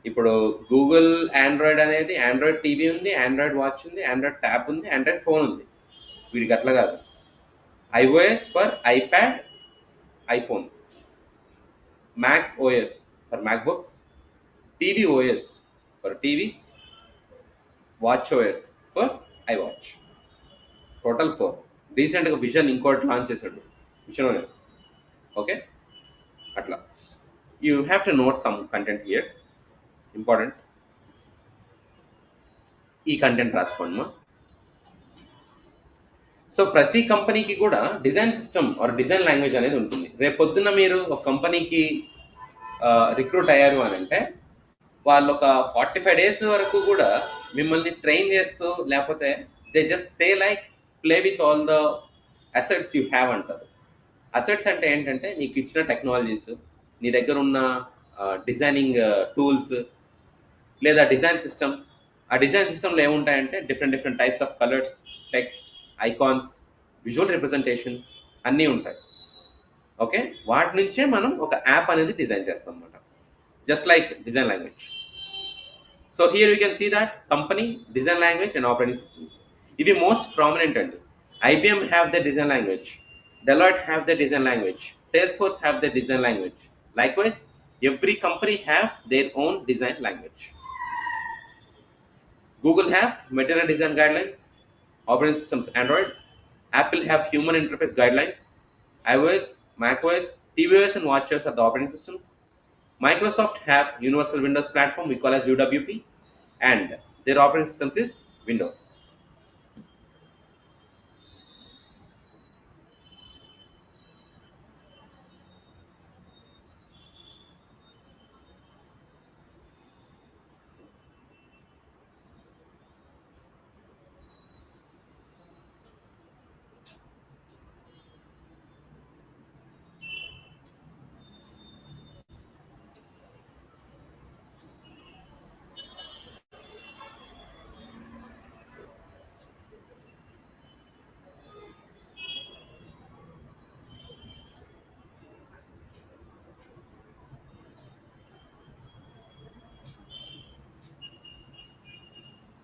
ఇప్పుడు గూగుల్ ఆండ్రాయిడ్ అనేది ఆండ్రాయిడ్ టీవీ ఉంది, ఆండ్రాయిడ్ వాచ్ ఉంది, ఆండ్రాయిడ్ ట్యాబ్ ఉంది, ఆండ్రాయిడ్ ఫోన్ ఉంది. వీడికి అట్లా కాదు. IOS for iPad, iPhone. Mac OS for MacBooks, TV OS for TVs, watch OS for iWatch. Total 4. రీసెంట్గా విజన్ ఇంకోటి లాంచ్ చేశాడు, విజన్ ఓఎస్. ఓకే, అట్లా. You have to note some content here, important. ఈ content రాసుకోండి. So ప్రతి కంపెనీకి కూడా design system or design language అనేది ఉంటుంది. రేపు పొద్దున్న మీరు ఒక కంపెనీకి రిక్రూట్ అయ్యారు అని అంటే వాళ్ళు ఒక 45 days వరకు కూడా మిమ్మల్ని ట్రైన్ చేస్తూ, లేకపోతే they just say like play with all the assets you have అంటారు. అసెట్స్ అంటే ఏంటంటే నీకు ఇచ్చిన టెక్నాలజీస్, నీ దగ్గర ఉన్న డిజైనింగ్ టూల్స్, లేదా డిజైన్ సిస్టమ్. ఆ డిజైన్ సిస్టంలో ఏముంటాయంటే different types of colours, text, icons, visual representations అన్నీ ఉంటాయి. ఓకే, వాటి నుంచే మనం ఒక యాప్ అనేది డిజైన్ చేస్తాం అన్నమాట, just like design language. So here you can see that company, design language and operating systems ఇవి మోస్ట్ ప్రామినెంట్ అండి. IBM have the design language, Deloitte have the design language, Salesforce have the design language. Likewise, every company have their own design language. Google have material design guidelines, operating systems Android. Apple have human interface guidelines, iOS, macOS, tvOS and watchOS are the operating systems. Microsoft have universal Windows platform we call as UWP, and their operating systems is Windows.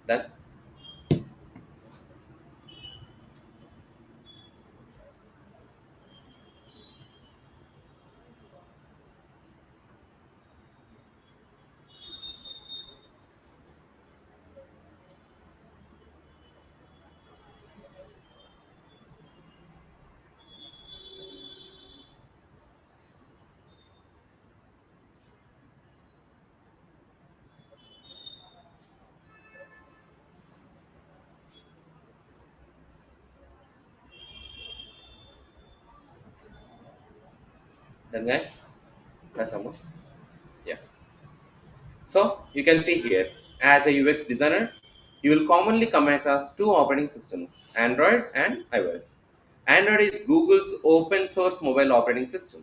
Done? Then guys, that's almost, yeah. So you can see here, as a UX designer, you will commonly come across two operating systems, Android and iOS. Android is Google's open source mobile operating system.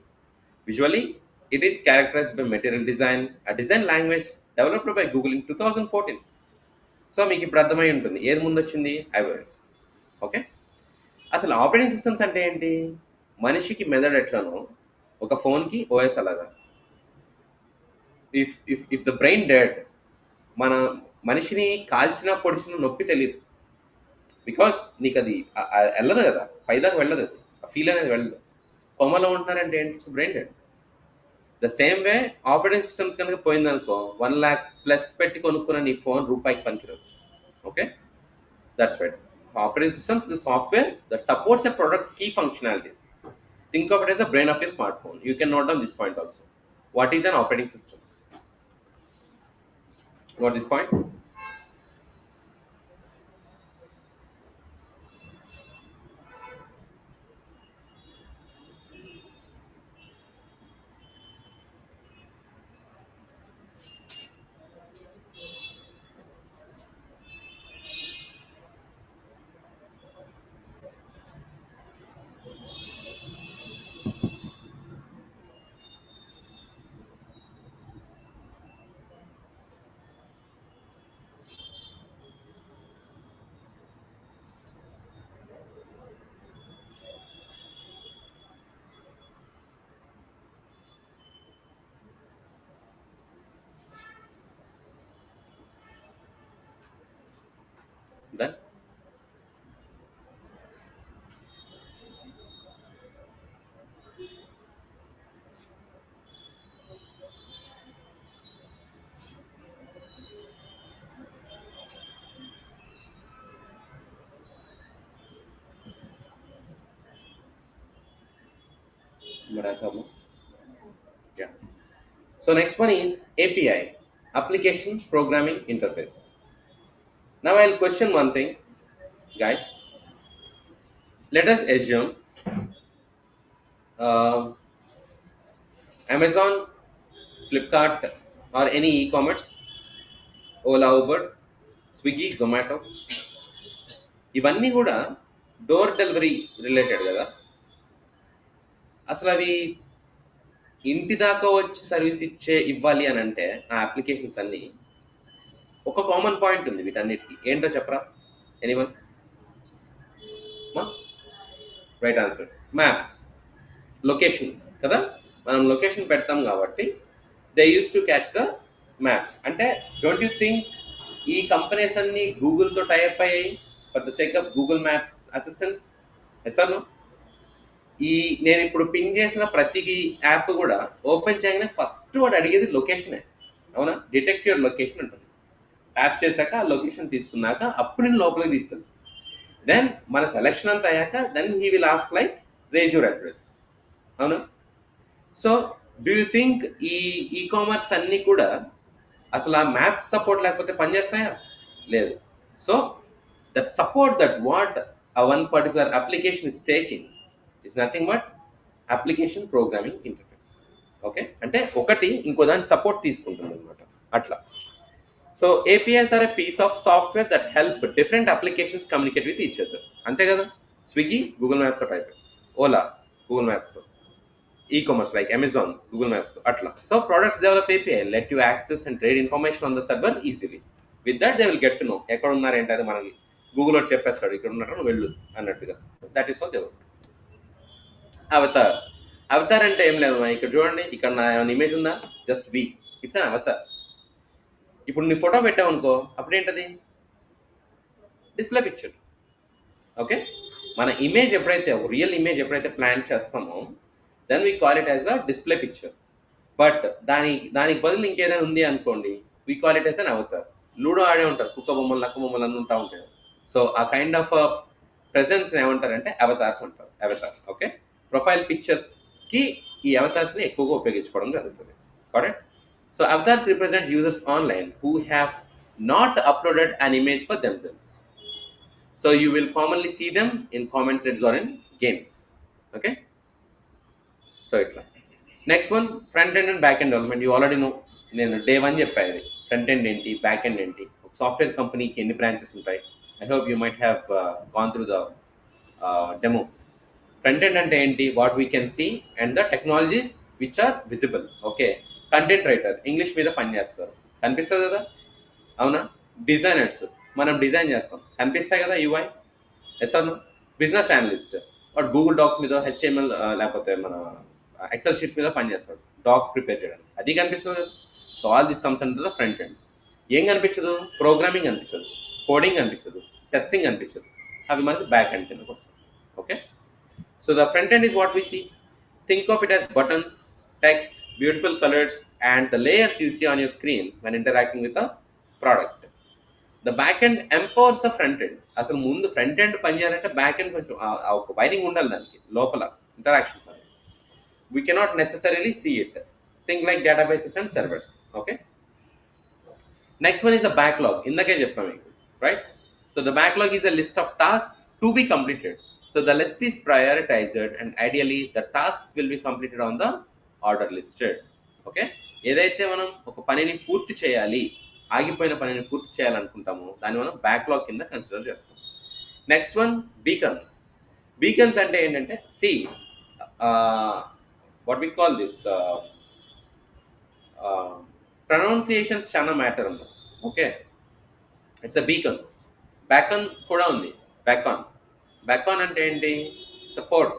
Visually, it is characterized by material design, a design language developed by Google in 2014. So మీకు ఇప్పుడు అర్థమై ఉంటుంది ఏది ముందు వచ్చింది, iOS. Okay, అసలు operating systems అంటే ఏంటి? మనిషికి మెదడు ఎట్లనో ఒక ఫోన్కి ఓఎస్ అలాగా. ఇఫ్ ద బ్రెయిన్ డెడ్, మన మనిషిని కాల్చిన పొడిచిన నొప్పి తెలియదు, బికాస్ నీకు అది వెళ్ళదు కదా, పైదాకా వెళ్ళదు, అది ఆ ఫీల్ అనేది వెళ్ళదు. కొమ్మలో ఉంటున్నారంటే ఏంటి? Brain dead. The same way operating systems కనుక పోయిందనుకో, 1 lakh ప్లస్ పెట్టి కొనుక్కున్న నీ ఫోన్ రూపాయికి పనికిరాదు. Okay, that's right. Operating systems is the software that supports a product key functionalities. Think of it as the brain of your smartphone. You can note down this point also. What is an operating system? What is this point? Then yeah. So next one is API, Application Programming Interface. Now I'll question one thing, guys. Let us assume uh, Amazon, Flipkart, or any e-commerce, Ola, Uber, Swiggy, Zomato, ఇవన్నీ కూడా door delivery related కదా. అసలు అవి ఇంటి దాకా వచ్చి service ఇవ్వాలి అని అంటే ఆ అప్లికేషన్స్ అన్ని ఒక కామన్ పాయింట్ ఉంది వీటన్నిటికి. ఏంటో చెప్పరా anyone? Right answer, maps, locations కదా. మనం లొకేషన్ పెడతాం కాబట్టి they use to catch the maps. అంటే డోంట్ యూ థింక్ ఈ కంపెనీస్ అన్ని గూగుల్తో టైఅప్ అయ్యాయి for the sake of Google maps assistance? Yes or no? ఈ నేను ఇప్పుడు పింగ్ చేసిన ప్రతి యాప్ కూడా ఓపెన్ చేయగానే ఫస్ట్ వాడు అడిగేది లొకేషనే, అవునా? డిటెక్ట్ యువర్ లొకేషన్ ఉంటుంది. ట్యాప్ చేశాక ఆ లొకేషన్ తీసుకున్నాక అప్పుడు నేను లోపలికి తీసుకెళ్తాను. దెన్ మన సెలెక్షన్ అంతా అయ్యాక then he will ask like raise your address, అవునా? సో డూ యూ థింక్ ఈ ఈకామర్స్ అన్ని కూడా అసలు ఆ మ్యాప్ సపోర్ట్ లేకపోతే పనిచేస్తాయా? లేదు. So that support that what one particular application is taking is nothing but application programming interface. Okay, అంటే ఒకటి ఇంకో దాని సపోర్ట్ తీసుకుంటుంది అనమాట అట్లా. So APIs are a piece of software that help different applications communicate with each other. అంతే కదా. స్విగ్గీ గూగుల్ మ్యాప్స్తో టైప్, ఓలా గూగుల్ మ్యాప్స్తో, e-commerce like Amazon, Google Maps, atla. So products develop API, let you access and trade information on the server easily. With that they will get to know ఎక్కడ ఉన్నారు ఏంటది మనకి Google లో చెప్పేస్తాడు, ఇక్కడ ఉన్నాడు వెళ్ళు అన్నట్టుగా. That is how they work. Avatar, avatar అంటే ఏం లేదు, ఇక్కడ చూడండి, ఇక్కడ నా ఇమేజ్ ఉందా, just be, it's an avatar. ఇప్పుడు నీ ఫోటో పెట్టావు అనుకో, అప్పుడు ఏంటది? Display picture. ఓకే, మన ఇమేజ్ ఎప్పుడైతే రియల్ ఇమేజ్ ఎప్పుడైతే ప్లాన్ చేస్తామో then we call it as a display picture. But దానికి బదులు ఇంకేదైనా ఉంది అనుకోండి, we call it as an avatar. Ludo ఆడే ఉంటారు, కుక్క బొమ్మలు నక్క బొమ్మలు అన్నీ ఉంటా ఉంటాయి. సో ఆ కైండ్ ఆఫ్ ప్రెజెన్స్ ఏమంటారంటే అవతార్స్ అంటారు. అవతార్. ఓకే, ప్రొఫైల్ పిక్చర్స్ కి ఈ అవతార్స్ ని ఎక్కువగా ఉపయోగించుకోవడం జరుగుతుంది. Correct. So avatars represent users online who have not uploaded an image for themselves. So you will commonly see them in comment threads or in games. Okay, so it's like next one front end and back end development. You already know, నేను day 1 చెప్పాను. Front end ఏంటి, back end ఏంటి, ఒక software కంపెనీకి ఎన్ని branches ఉంటాయి. I hope you might have gone through the demo. Front end అంటే ఏంటి, what we can see and the technologies which are visible. Okay, content writer English మీద పనిచేస్తారు, కనిపిస్తుంది కదా, అవునా. డిజైనర్స్, మనం డిజైన్ చేస్తాం, కనిపిస్తాయి కదా UI, yes or no. Business analyst, వాడు గూగుల్ డాక్స్ మీద హెచ్టిఎంఎల్ లేకపోతే మన ఎక్సెల్ షీట్స్ మీద పనిచేస్తాడు, డాక్ ప్రిపేర్ చేయడానికి, అది కనిపిస్తుంది కదా. So all this comes under the front end. ఏం కనిపించదు, ప్రోగ్రామింగ్ కనిపించదు, కోడింగ్ కనిపించదు, టెస్టింగ్ కనిపించదు, అవి మనకి బ్యాక్ ఎండ్ కిందకు వస్తాయి. Okay, so the front end is what we see. Think of it as buttons, text, beautiful colors, and the layers you see on your screen when interacting with the product. The back end empowers the front end. అసలు ముందు front end పనిచేయాలంటే back end కొంచెం ఒక wiring ఉండాలి దానికి లోపల, interactions అనేవి. We cannot necessarily see it. Think like databases and servers. Okay. Next one is a backlog. ఇందాకే చెప్పాను మీకు, right? So the backlog is a list of tasks to be completed. So the list is prioritized and ideally the tasks will be completed on the order listed. Okay. ఏదైతే మనం ఒక పనిని పూర్తి చేయాలి, ఆగిపోయిన పనిని పూర్తి చేయాలనుకుంటామో దాన్ని మనం బ్యాక్లాగ్ కింద కన్సిడర్ చేస్తాం. Next one beacon. బీకన్స్ అంటే ఏంటంటే, see what we call this pronunciations చాలా మ్యాటర్ ఉంది. Okay, it's a beacon. Bacon కూడా ఉంది, బ్యాకాన్. బ్యాకాన్ అంటే ఏంటి, సపోర్ట్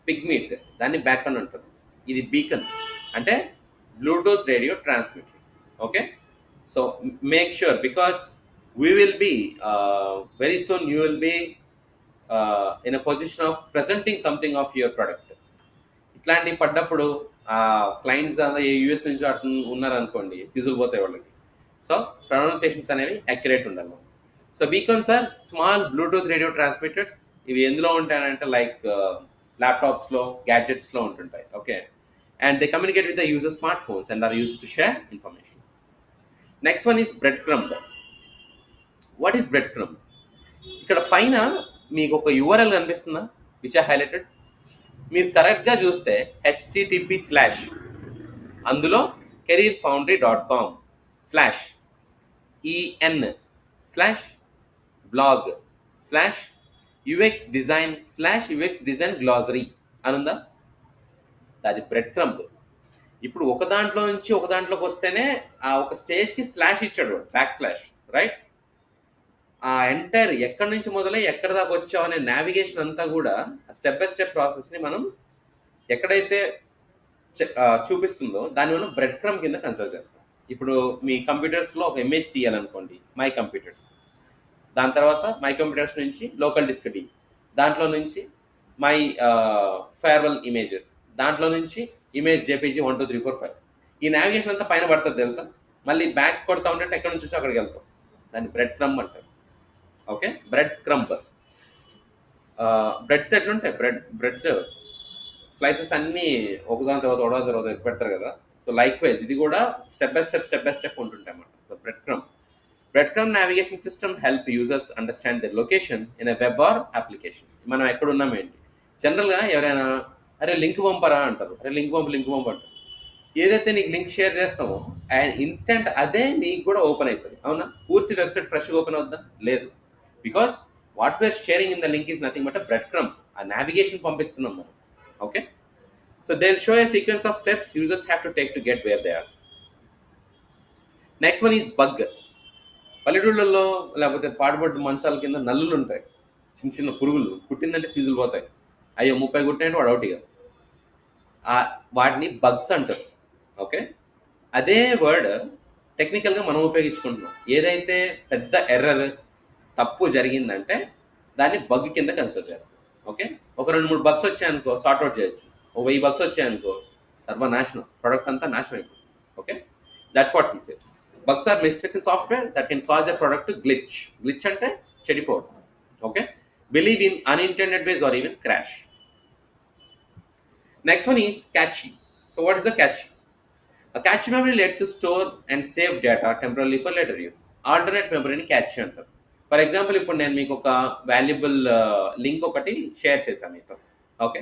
పిగ్మీట్, దాన్ని బ్యాకన్ అంటారు. ఇది బీకన్ అంటే Bluetooth radio transmitter. Okay, so make sure, because we will be very soon you will be in a position of presenting something of your product. ఇట్లాంటివి పడ్డప్పుడు క్లయింట్స్ ఏ యూఎస్ నుంచి అటు ఉన్నారనుకోండి, ఫీజులు పోతాయి వాళ్ళకి. సో ప్రొనౌన్సియేషన్స్ అనేవి అక్యురేట్ ఉండాలి. So beacons are small Bluetooth radio transmitters. ఇవి ఎందులో ఉంటాయంటే లైక్ ల్యాప్టాప్స్లో, గ్యాడ్జెట్స్లో ఉంటుంటాయి. Okay, and they communicate with the user smart phones and are use to share information. Next one is breadcrumb. What is breadcrumb? ఇక్కడ పైన మీకు ఒక యూఆర్ఎల్ కనిపిస్తుందా, విచ్ ఆర్ హైలైటెడ్. మీరు కరెక్ట్గా చూస్తే http/ అందులో careerfoundry.com/en/blog/UX glossary అనుందా, అది బ్రెడ్ క్రమ్. ఇప్పుడు ఒక దాంట్లో నుంచి ఒక దాంట్లోకి వస్తేనే ఆ ఒక స్టేజ్కి స్లాష్ ఇచ్చాడు, బ్యాక్ స్లాష్, రైట్. ఆ ఎంటైర్ ఎక్కడి నుంచి మొదలై ఎక్కడ దాకా వచ్చాం అనే నావిగేషన్ అంతా కూడా స్టెప్ బై స్టెప్ ప్రాసెస్ని మనం ఎక్కడైతే చూపిస్తుందో దాన్ని మనం బ్రెడ్ క్రమ్ కింద కన్సిడర్ చేస్తాం. ఇప్పుడు మీ కంప్యూటర్స్లో ఒక ఇమేజ్ తీయాలనుకోండి, మై కంప్యూటర్స్, దాని తర్వాత మై కంప్యూటర్స్ నుంచి లోకల్ డిస్క్ డి, దాంట్లో నుంచి మై ఫేర్వెల్ ఇమేజెస్, దాంట్లో నుంచి ఇమేజ్ జేపీజీ 1 2 3 4 5. ఈ నావిగేషన్ అంతా పైన పడుతుంది తెలుసా. మళ్ళీ బ్యాక్ కొడతా ఉంటే ఎక్కడి నుంచి వచ్చి అక్కడికి వెళ్తాం, దాన్ని బ్రెడ్ క్రమ్ అంటారు. Okay, bread crumb. బ్రెడ్స్ ఎట్లుంటాయి, బ్రెడ్స్ స్లైసెస్ అన్నీ ఒకదాని తర్వాత పెడతారు కదా. సో లైక్ వైజ్ ఇది కూడా స్టెప్ బై స్టెప్ ఉంటుంటాయి అన్నమాట. So bread crumb. Bread crumb navigation system help users understand the location in a web or application. మనం ఎక్కడ ఉన్నాం ఏంటి. జనరల్గా ఎవరైనా అరే లింక్ పంపరా అంటారు, అరే లింక్ పంపు అంటారు. ఏదైతే నీకు లింక్ షేర్ చేస్తామో అండ్ ఇన్స్టెంట్ అదే నీకు కూడా ఓపెన్ అవుతుంది, అవునా. పూర్తి వెబ్సైట్ ఫ్రెష్గా ఓపెన్ అవుద్దా, లేదు. Because what we're sharing in the link is nothing but a breadcrumb. ఆ నావిగేషన్ పంపిస్తున్నాం మనం. Okay, so they will show a sequence of steps users have to take to get where they are. Next one is bug. పల్లెటూళ్ళల్లో లేకపోతే పాడుబడ్డ మంచాల కింద నల్లులు ఉంటాయి, చిన్న చిన్న పురుగులు, కుట్టిందంటే ఫీజులు పోతాయి. అయ్యో 30 కుట్టినట్టు వాడు అవుట్ ఇక, వాటిని బగ్స్ అంటారు. ఓకే, అదే వర్డ్ టెక్నికల్గా మనం ఉపయోగించుకుంటున్నాం. ఏదైతే పెద్ద ఎర్రర్ తప్పు జరిగిందంటే దాన్ని బగ్ కింద కన్సిడర్ చేస్తాం. ఓకే, ఒక 2-3 బగ్స్ వచ్చాయనుకో సార్ట్అవుట్ చేయొచ్చు. ఒక 1000 బగ్స్ వచ్చాయనుకో సర్వనాశనం, ప్రొడక్ట్ అంతా నాశనం అయిపోతుంది. Okay, that's what he says. Bugs are mistakes in software that can cause a product glitch. Glitch అంటే చెడిపోవడం. Okay, believe in unintended ways or even crash. Next one is cache. So what is a cache? A cache memory lets you store and save data temporarily for later use. Alternate memory ni cache అంటారు. For example ఇప్పుడు నేను మీకు ఒక valuable link ఒకటి share చేశాను మీతో. Okay,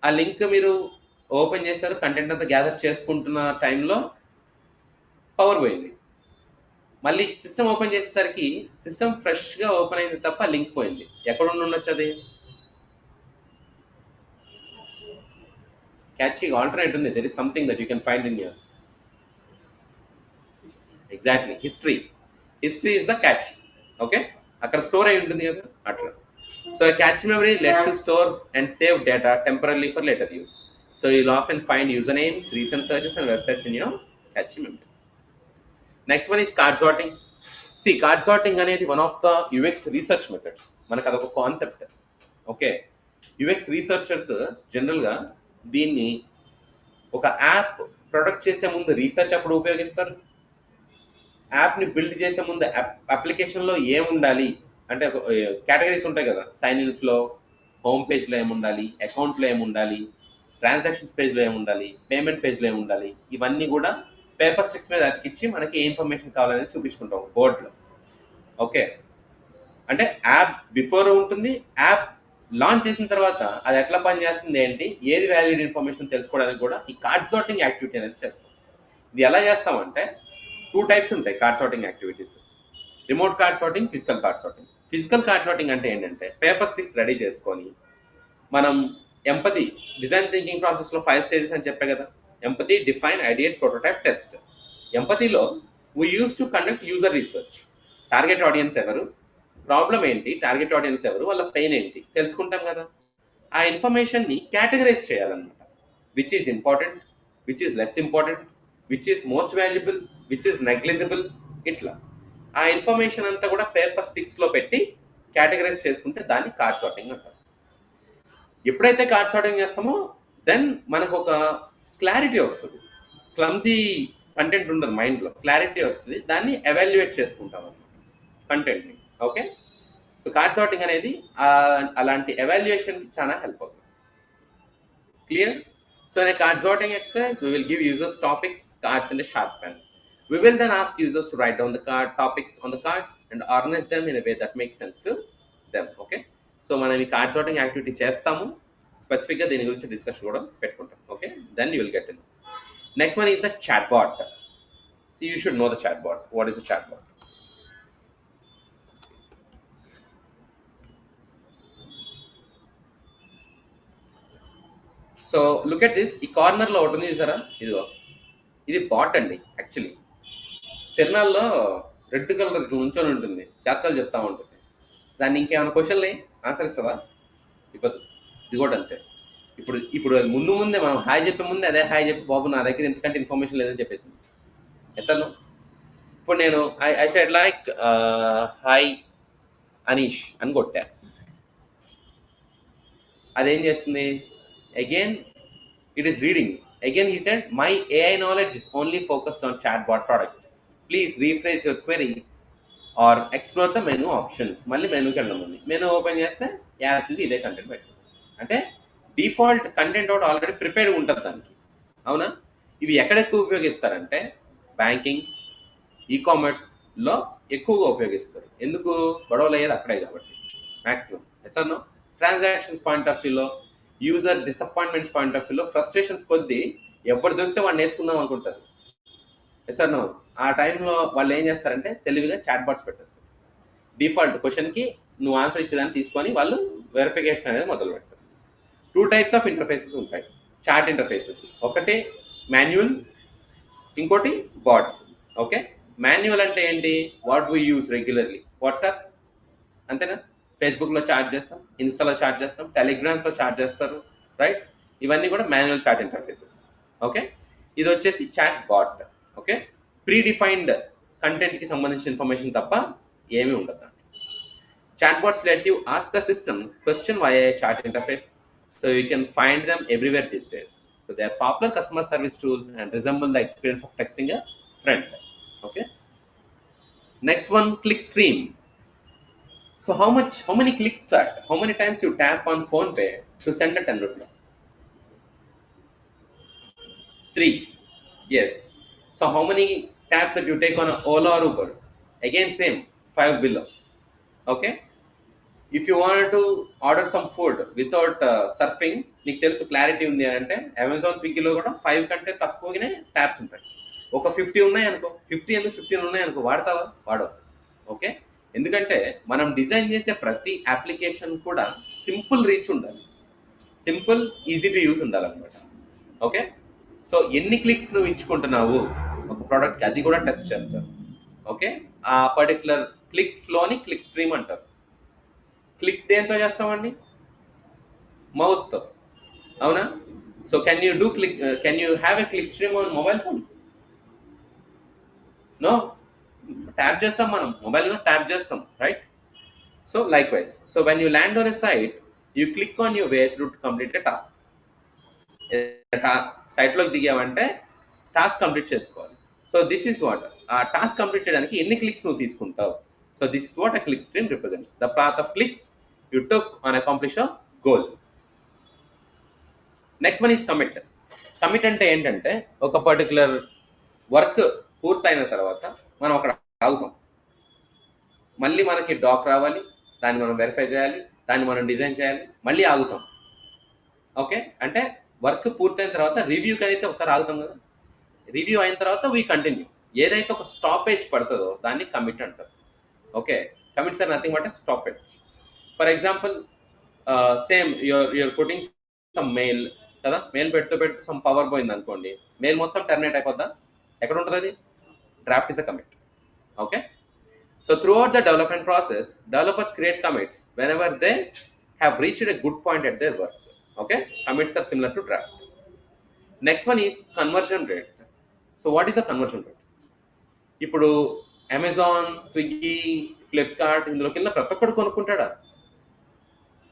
ఆ link మీరు ఓపెన్ చేశారు, కంటెంట్ అంతా గ్యాదర్ చేసుకుంటున్న టైంలో పవర్ పోయింది. మళ్ళీ సిస్టమ్ ఓపెన్ చేసేసరికి సిస్టమ్ ఫ్రెష్గా ఓపెన్ అయింది తప్ప లింక్ పోయింది. ఎక్కడ ఉండొచ్చు అది? క్యాచింగ్ ఆల్టర్నేట్ ఉంది. There is something that you can find in your exactly history is the cache. Okay, అక్కడ స్టోర్ అయి ఉంటుంది కదా అట్లా. So cache memory lets to store and save data temporary for later use. So you'll often find usernames, recent searches and websites in your cache memory. Next one is card sorting. See, card sorting అనేది one of the UX research methods. మనకు అదొక concept. Okay, UX researchers జనరల్గా దీన్ని ఒక app product చేసే ముందు research అప్పుడు ఉపయోగిస్తారు. యాప్ని బిల్డ్ చేసే ముందు అప్లికేషన్లో ఏముండాలి అంటే కేటగిరీస్ ఉంటాయి కదా, సైన్ ఇన్ ఫ్లో, హోమ్ పేజ్లో ఏముండాలి, అకౌంట్లో ఏముండాలి, ట్రాన్సాక్షన్స్ పేజ్లో ఏముండాలి, పేమెంట్ పేజ్లో ఏముండాలి, ఇవన్నీ కూడా పేపర్ స్టిక్స్ మీద అతికిచ్చి మనకి ఏ ఇన్ఫర్మేషన్ కావాలనేది చూపించుకుంటాం బోర్డులో. ఓకే, అంటే యాప్ బిఫోర్ ఉంటుంది, యాప్ లాంచ్ చేసిన తర్వాత అది ఎట్లా పని చేస్తుంది ఏంటి, ఏది వ్యాలిడ్ ఇన్ఫర్మేషన్ తెలుసుకోవడానికి కూడా ఈ కార్డ్ సార్టింగ్ యాక్టివిటీ అనేది చేస్తాం. ఇది ఎలా చేస్తామంటే 2 టైప్స్ ఉంటాయి card sorting activities: remote card sorting, physical card sorting. Physical card sorting అంటే ఏంటంటే పేపర్ స్టిక్స్ రెడీ చేసుకొని మనం ఎంపతి డిజైన్ థింకింగ్ ప్రాసెస్లో 5 స్టేజెస్ అని చెప్పే కదా, empathy, define, ideate, prototype, test. ఎంపతిలో we use to conduct user research. Target audience ఎవరు, ప్రాబ్లం ఏంటి, టార్గెట్ ఆడియన్స్ ఎవరు, వాళ్ళ పెయిన్ ఏంటి తెలుసుకుంటాం కదా. ఆ ఇన్ఫర్మేషన్ని కేటగరైజ్ చేయాలన్నమాట. Which is important, which is less important, which is most valuable, which is negligible, ఇట్లా ఆ ఇన్ఫర్మేషన్ అంతా కూడా పేపర్ స్టిక్స్లో పెట్టి కేటగరైజ్ చేసుకుంటే దాన్ని కార్డ్ సార్టింగ్ అంటారు. ఎప్పుడైతే కార్డ్ సార్టింగ్ చేస్తామో దెన్ మనకు ఒక క్లారిటీ వస్తుంది, క్లమ్జీ కంటెంట్ ఉండదు మైండ్లో, క్లారిటీ వస్తుంది, దాన్ని ఎవాల్యుయేట్ చేసుకుంటాం అన్నమాట కంటెంట్ని. ఓకే, సో కార్డ్ సార్టింగ్ అనేది అలాంటి ఎవాల్యుయేషన్కి చాలా హెల్ప్ అవుతుంది. Clear? So in a card sorting exercise, we will give users topics, cards and a sharp pen. We will then ask users to write down the topics on the cards and organize them in a way that makes sense to them. Okay, so మనం ఈ card sorting activity చేస్తాము, స్పెసిఫిక్గా దీని గురించి discussion కూడా పెట్టుకుంటాం. Okay, then you will get in. Next one is the chatbot. So you should know the chat bot. What is a chat bot? So look at this. ఈ కార్నర్లో ఒకటి ఉంది చూసారా, ఇదిగో ఇది బాట్ అండి. యాక్చువల్లీ తిరునాళ్ళలో రెడ్ కలర్ నుంచొని ఉంటుంది, జాతకాలు చెప్తా ఉంటుంది. దాన్ని ఇంకేమైనా క్వశ్చన్లు ఆన్సర్ ఇస్తుందా? ఇవ్వదు. ఇది కూడా అంతే. ఇప్పుడు ముందే మనం హాయ్ చెప్పే ముందే అదే హాయ్ చెప్పి బాబు నా దగ్గర ఎందుకంటే ఇన్ఫర్మేషన్ లేదని చెప్పేసింది. ఎసలు ఇప్పుడు నేను I said like hi Anish అని కొట్టా, అదేం చేస్తుంది? Again it is reading. Again he said my AI knowledge is only focused on chatbot product. Please rephrase your query or explore the menu options. మళ్ళీ మెనూకి వెళ్ళడం ఉంది. మెనూ ఓపెన్ చేస్తే as ఇది ఇదే కంటెంట్ పెట్టు అంటే డిఫాల్ట్ కంటెంట్ ఒకటి already prepared ఉంటుంది దానికి. అవునా? ఇవి ఎక్కడ ఎక్కువ ఉపయోగిస్తారంటే బ్యాంకింగ్స్, ఈకామర్స్లో ఎక్కువగా ఉపయోగిస్తారు. ఎందుకు? గొడవలు అయ్యేది అక్కడే కాబట్టి maximum. Yes or no? Transactions point of వ్యూలో, యూజర్ డిసప్పాయింట్మెంట్స్ పాయింట్ ఆఫ్ వ్యూలో ఫ్రస్ట్రేషన్స్ కొద్దీ ఎవరు దొరికితే వాడిని వేసుకుందాం అనుకుంటారు. Yes or no? ఆ టైంలో వాళ్ళు ఏం చేస్తారంటే తెలివిగా చాట్ బాట్స్ పెట్టేస్తారు. డిఫాల్ట్ క్వశ్చన్కి నువ్వు ఆన్సర్ ఇచ్చేదాన్ని తీసుకొని వాళ్ళు వెరిఫికేషన్ అనేది మొదలు పెడతారు. 2 టైప్స్ ఆఫ్ ఇంటర్ఫేసెస్ ఉంటాయి చాట్ ఇంటర్ఫేసెస్. ఒకటి మాన్యువల్, ఇంకోటి బాట్స్. ఓకే, మాన్యువల్ అంటే ఏంటి? What we use regularly, WhatsApp అంతేనా, ఫేస్బుక్లో చాట్ చేస్తాం, ఇన్స్టాలో చాట్ చేస్తాం, టెలిగ్రామ్స్లో చాట్ చేస్తారు, రైట్? ఇవన్నీ కూడా మాన్యువల్ చాట్ ఇంటర్ఫేసెస్. ఓకే, ఇది వచ్చేసి chat bot. Okay, predefined కంటెంట్కి సంబంధించిన ఇన్ఫర్మేషన్ తప్ప ఏమీ ఉండదు. Chat bots let you ask the system question via a chat interface, so you can find them everywhere these days. So they are popular customer service tool and resemble the experience of texting a friend. Okay, next one, clickstream. So how many clicks that, how many times you tap on phone pay to send a 10 rupees? 3. Yes. So how many taps that you take on a Ola or Uber? Again same, 5 below. Okay, if you want to order some food without surfing, నీకు తెలుసు clarity ఉంది అని అంటే Amazon స్విగ్గీలో కూడా 5 కంటే తక్కువగానే tabs ఉంటాయి. ఒక 50 ఉన్నాయి అనుకో, 50 ఎందుకు 15 ఉన్నాయి అనుకో, వాడతావా? వాడవు. ఓకే, ఎందుకంటే మనం డిజైన్ చేసే ప్రతి అప్లికేషన్ కూడా సింపుల్ రీచ్ ఉండాలి, సింపుల్ ఈజీ టు యూజ్ ఉండాలన్నమాట. ఓకే, సో ఎన్ని క్లిక్స్ నువ్వు ఇచ్చుకుంటున్నావు ఒక ప్రోడక్ట్కి, అది కూడా టెస్ట్ చేస్తారు. ఓకే, ఆ పర్టికులర్ క్లిక్ ఫ్లోని క్లిక్ స్ట్రీమ్ అంటారు. క్లిక్స్ దేంతో చేస్తామండి? మౌస్తో, అవునా? So can you do click, can you have a click stream on mobile phone? No. Tap చేస్తాం మనం, మొబైల్లో ట్యాప్ చేస్తాం, right? So likewise, so when you land on a site, you click on your way through to complete a task. సైట్లోకి దిగామంటే task complete చేసుకోవాలి. So this is what, ఆ task complete చేయడానికి ఎన్ని క్లిక్స్ నువ్వు తీసుకుంటావు. So this is what a click stream represents, the path of clicks you took on accomplish a goal. Next one is commit. Commit అంటే ఏంటంటే, ఒక particular work పూర్తయిన తర్వాత మనం అక్కడ ఆగుతాం. మళ్ళీ మనకి డాక్ రావాలి, దాన్ని మనం వెరిఫై చేయాలి, దాన్ని మనం డిజైన్ చేయాలి, మళ్ళీ ఆగుతాం. ఓకే, అంటే వర్క్ పూర్తయిన తర్వాత రివ్యూకి అయితే ఒకసారి ఆగుతాం కదా, రివ్యూ అయిన తర్వాత వీ కంటిన్యూ. ఏదైతే ఒక స్టాపేజ్ పడుతుందో దాన్ని కమిట్ అంటారు. Okay, commits are nothing but stoppage. For example, same you're putting some mail కదా, మెయిల్ పెడుతూ సమ్ పవర్ పోయింది అనుకోండి, మెయిల్ మొత్తం టర్మినేట్ అయిపోద్దా? ఎక్కడ ఉంటుంది అది? Draft is a commit. Okay, so throughout the development process, developers create commits whenever they have reached a good point at their work. Okay, commits are similar to draft. Next one is conversion rate. So what is a conversion rate? ఇప్పుడు Amazon, Swiggy, Flipkart, ఇందులోకి వెళ్ళిన ప్రతి ఒక్కడు కొనుక్కుంటాడా?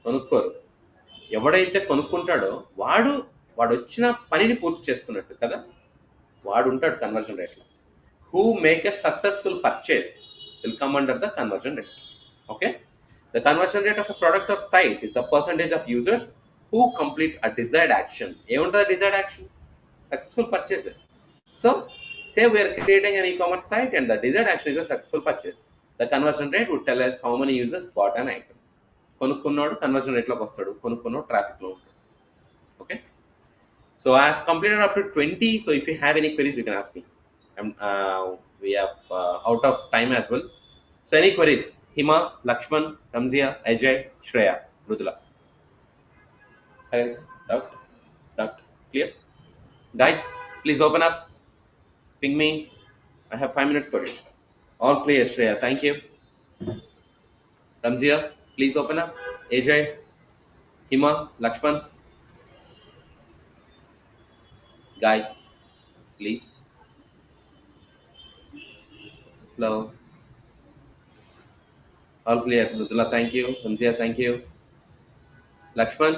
కొనుక్కోరు. ఎవడైతే కొనుక్కుంటాడో వాడు వచ్చిన పనిని పూర్తి చేసుకున్నట్టు కదా, వాడు ఉంటాడు కన్వర్జన్ రేట్లో. Who make a successful purchase will come under the conversion rate. Okay, the conversion rate of a product or site is the percentage of users who complete a desired action. Emunta desired action? Successful purchase. So say we are creating an e-commerce site and the desired action is a successful purchase. The conversion rate would tell us how many users bought an item. కొనుక్కున్నాడు conversion రేట్లోకి వస్తాడు, కొనుక్కున్నాడు ట్రాఫిక్లో ఉంటాడు. Okay, so I have completed up to 20. So if you have any queries, you can ask me. We have out of time as well. So any queries? Hima, Lakshman, Ramzia, Ajay, Shreya, Mrudula. Doubt? Clear? Guys, please open up. Ping me. I have 5 minutes for you. All clear, Shreya. Thank you. Ramzia, please open up. Ajay, Hima, Lakshman. Guys, please. Hello. All clear. Mrudula, thank you. Ramzia, thank you. Lakshman,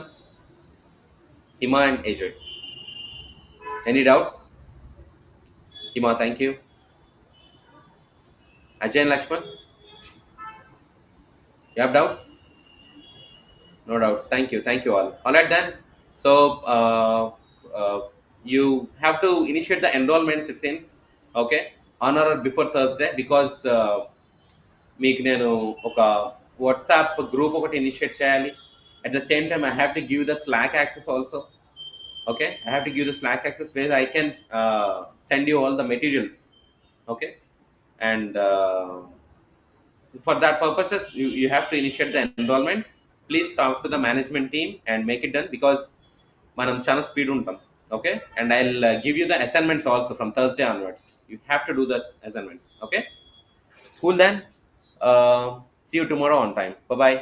Hima and Ajay. Any doubts? Hima, thank you. Ajay and Lakshman? You have doubts? No doubts. Thank you all. All right then. So you have to initiate the enrollments, it seems. Okay, on or before Thursday, because మీకు నేను ఒక WhatsApp group ఒకటి initiate చేయాలి. At the same time I have to give the Slack access also. Okay, I have to give the Slack access where I can send you all the materials. Okay, and for that purposes you have to initiate the enrollments. Please talk to the management team and make it done, because manam chana speed untam. Okay, and I'll give you the assignments also from Thursday onwards. You have to do the assignments. Okay, cool then. See you tomorrow on time. Bye bye.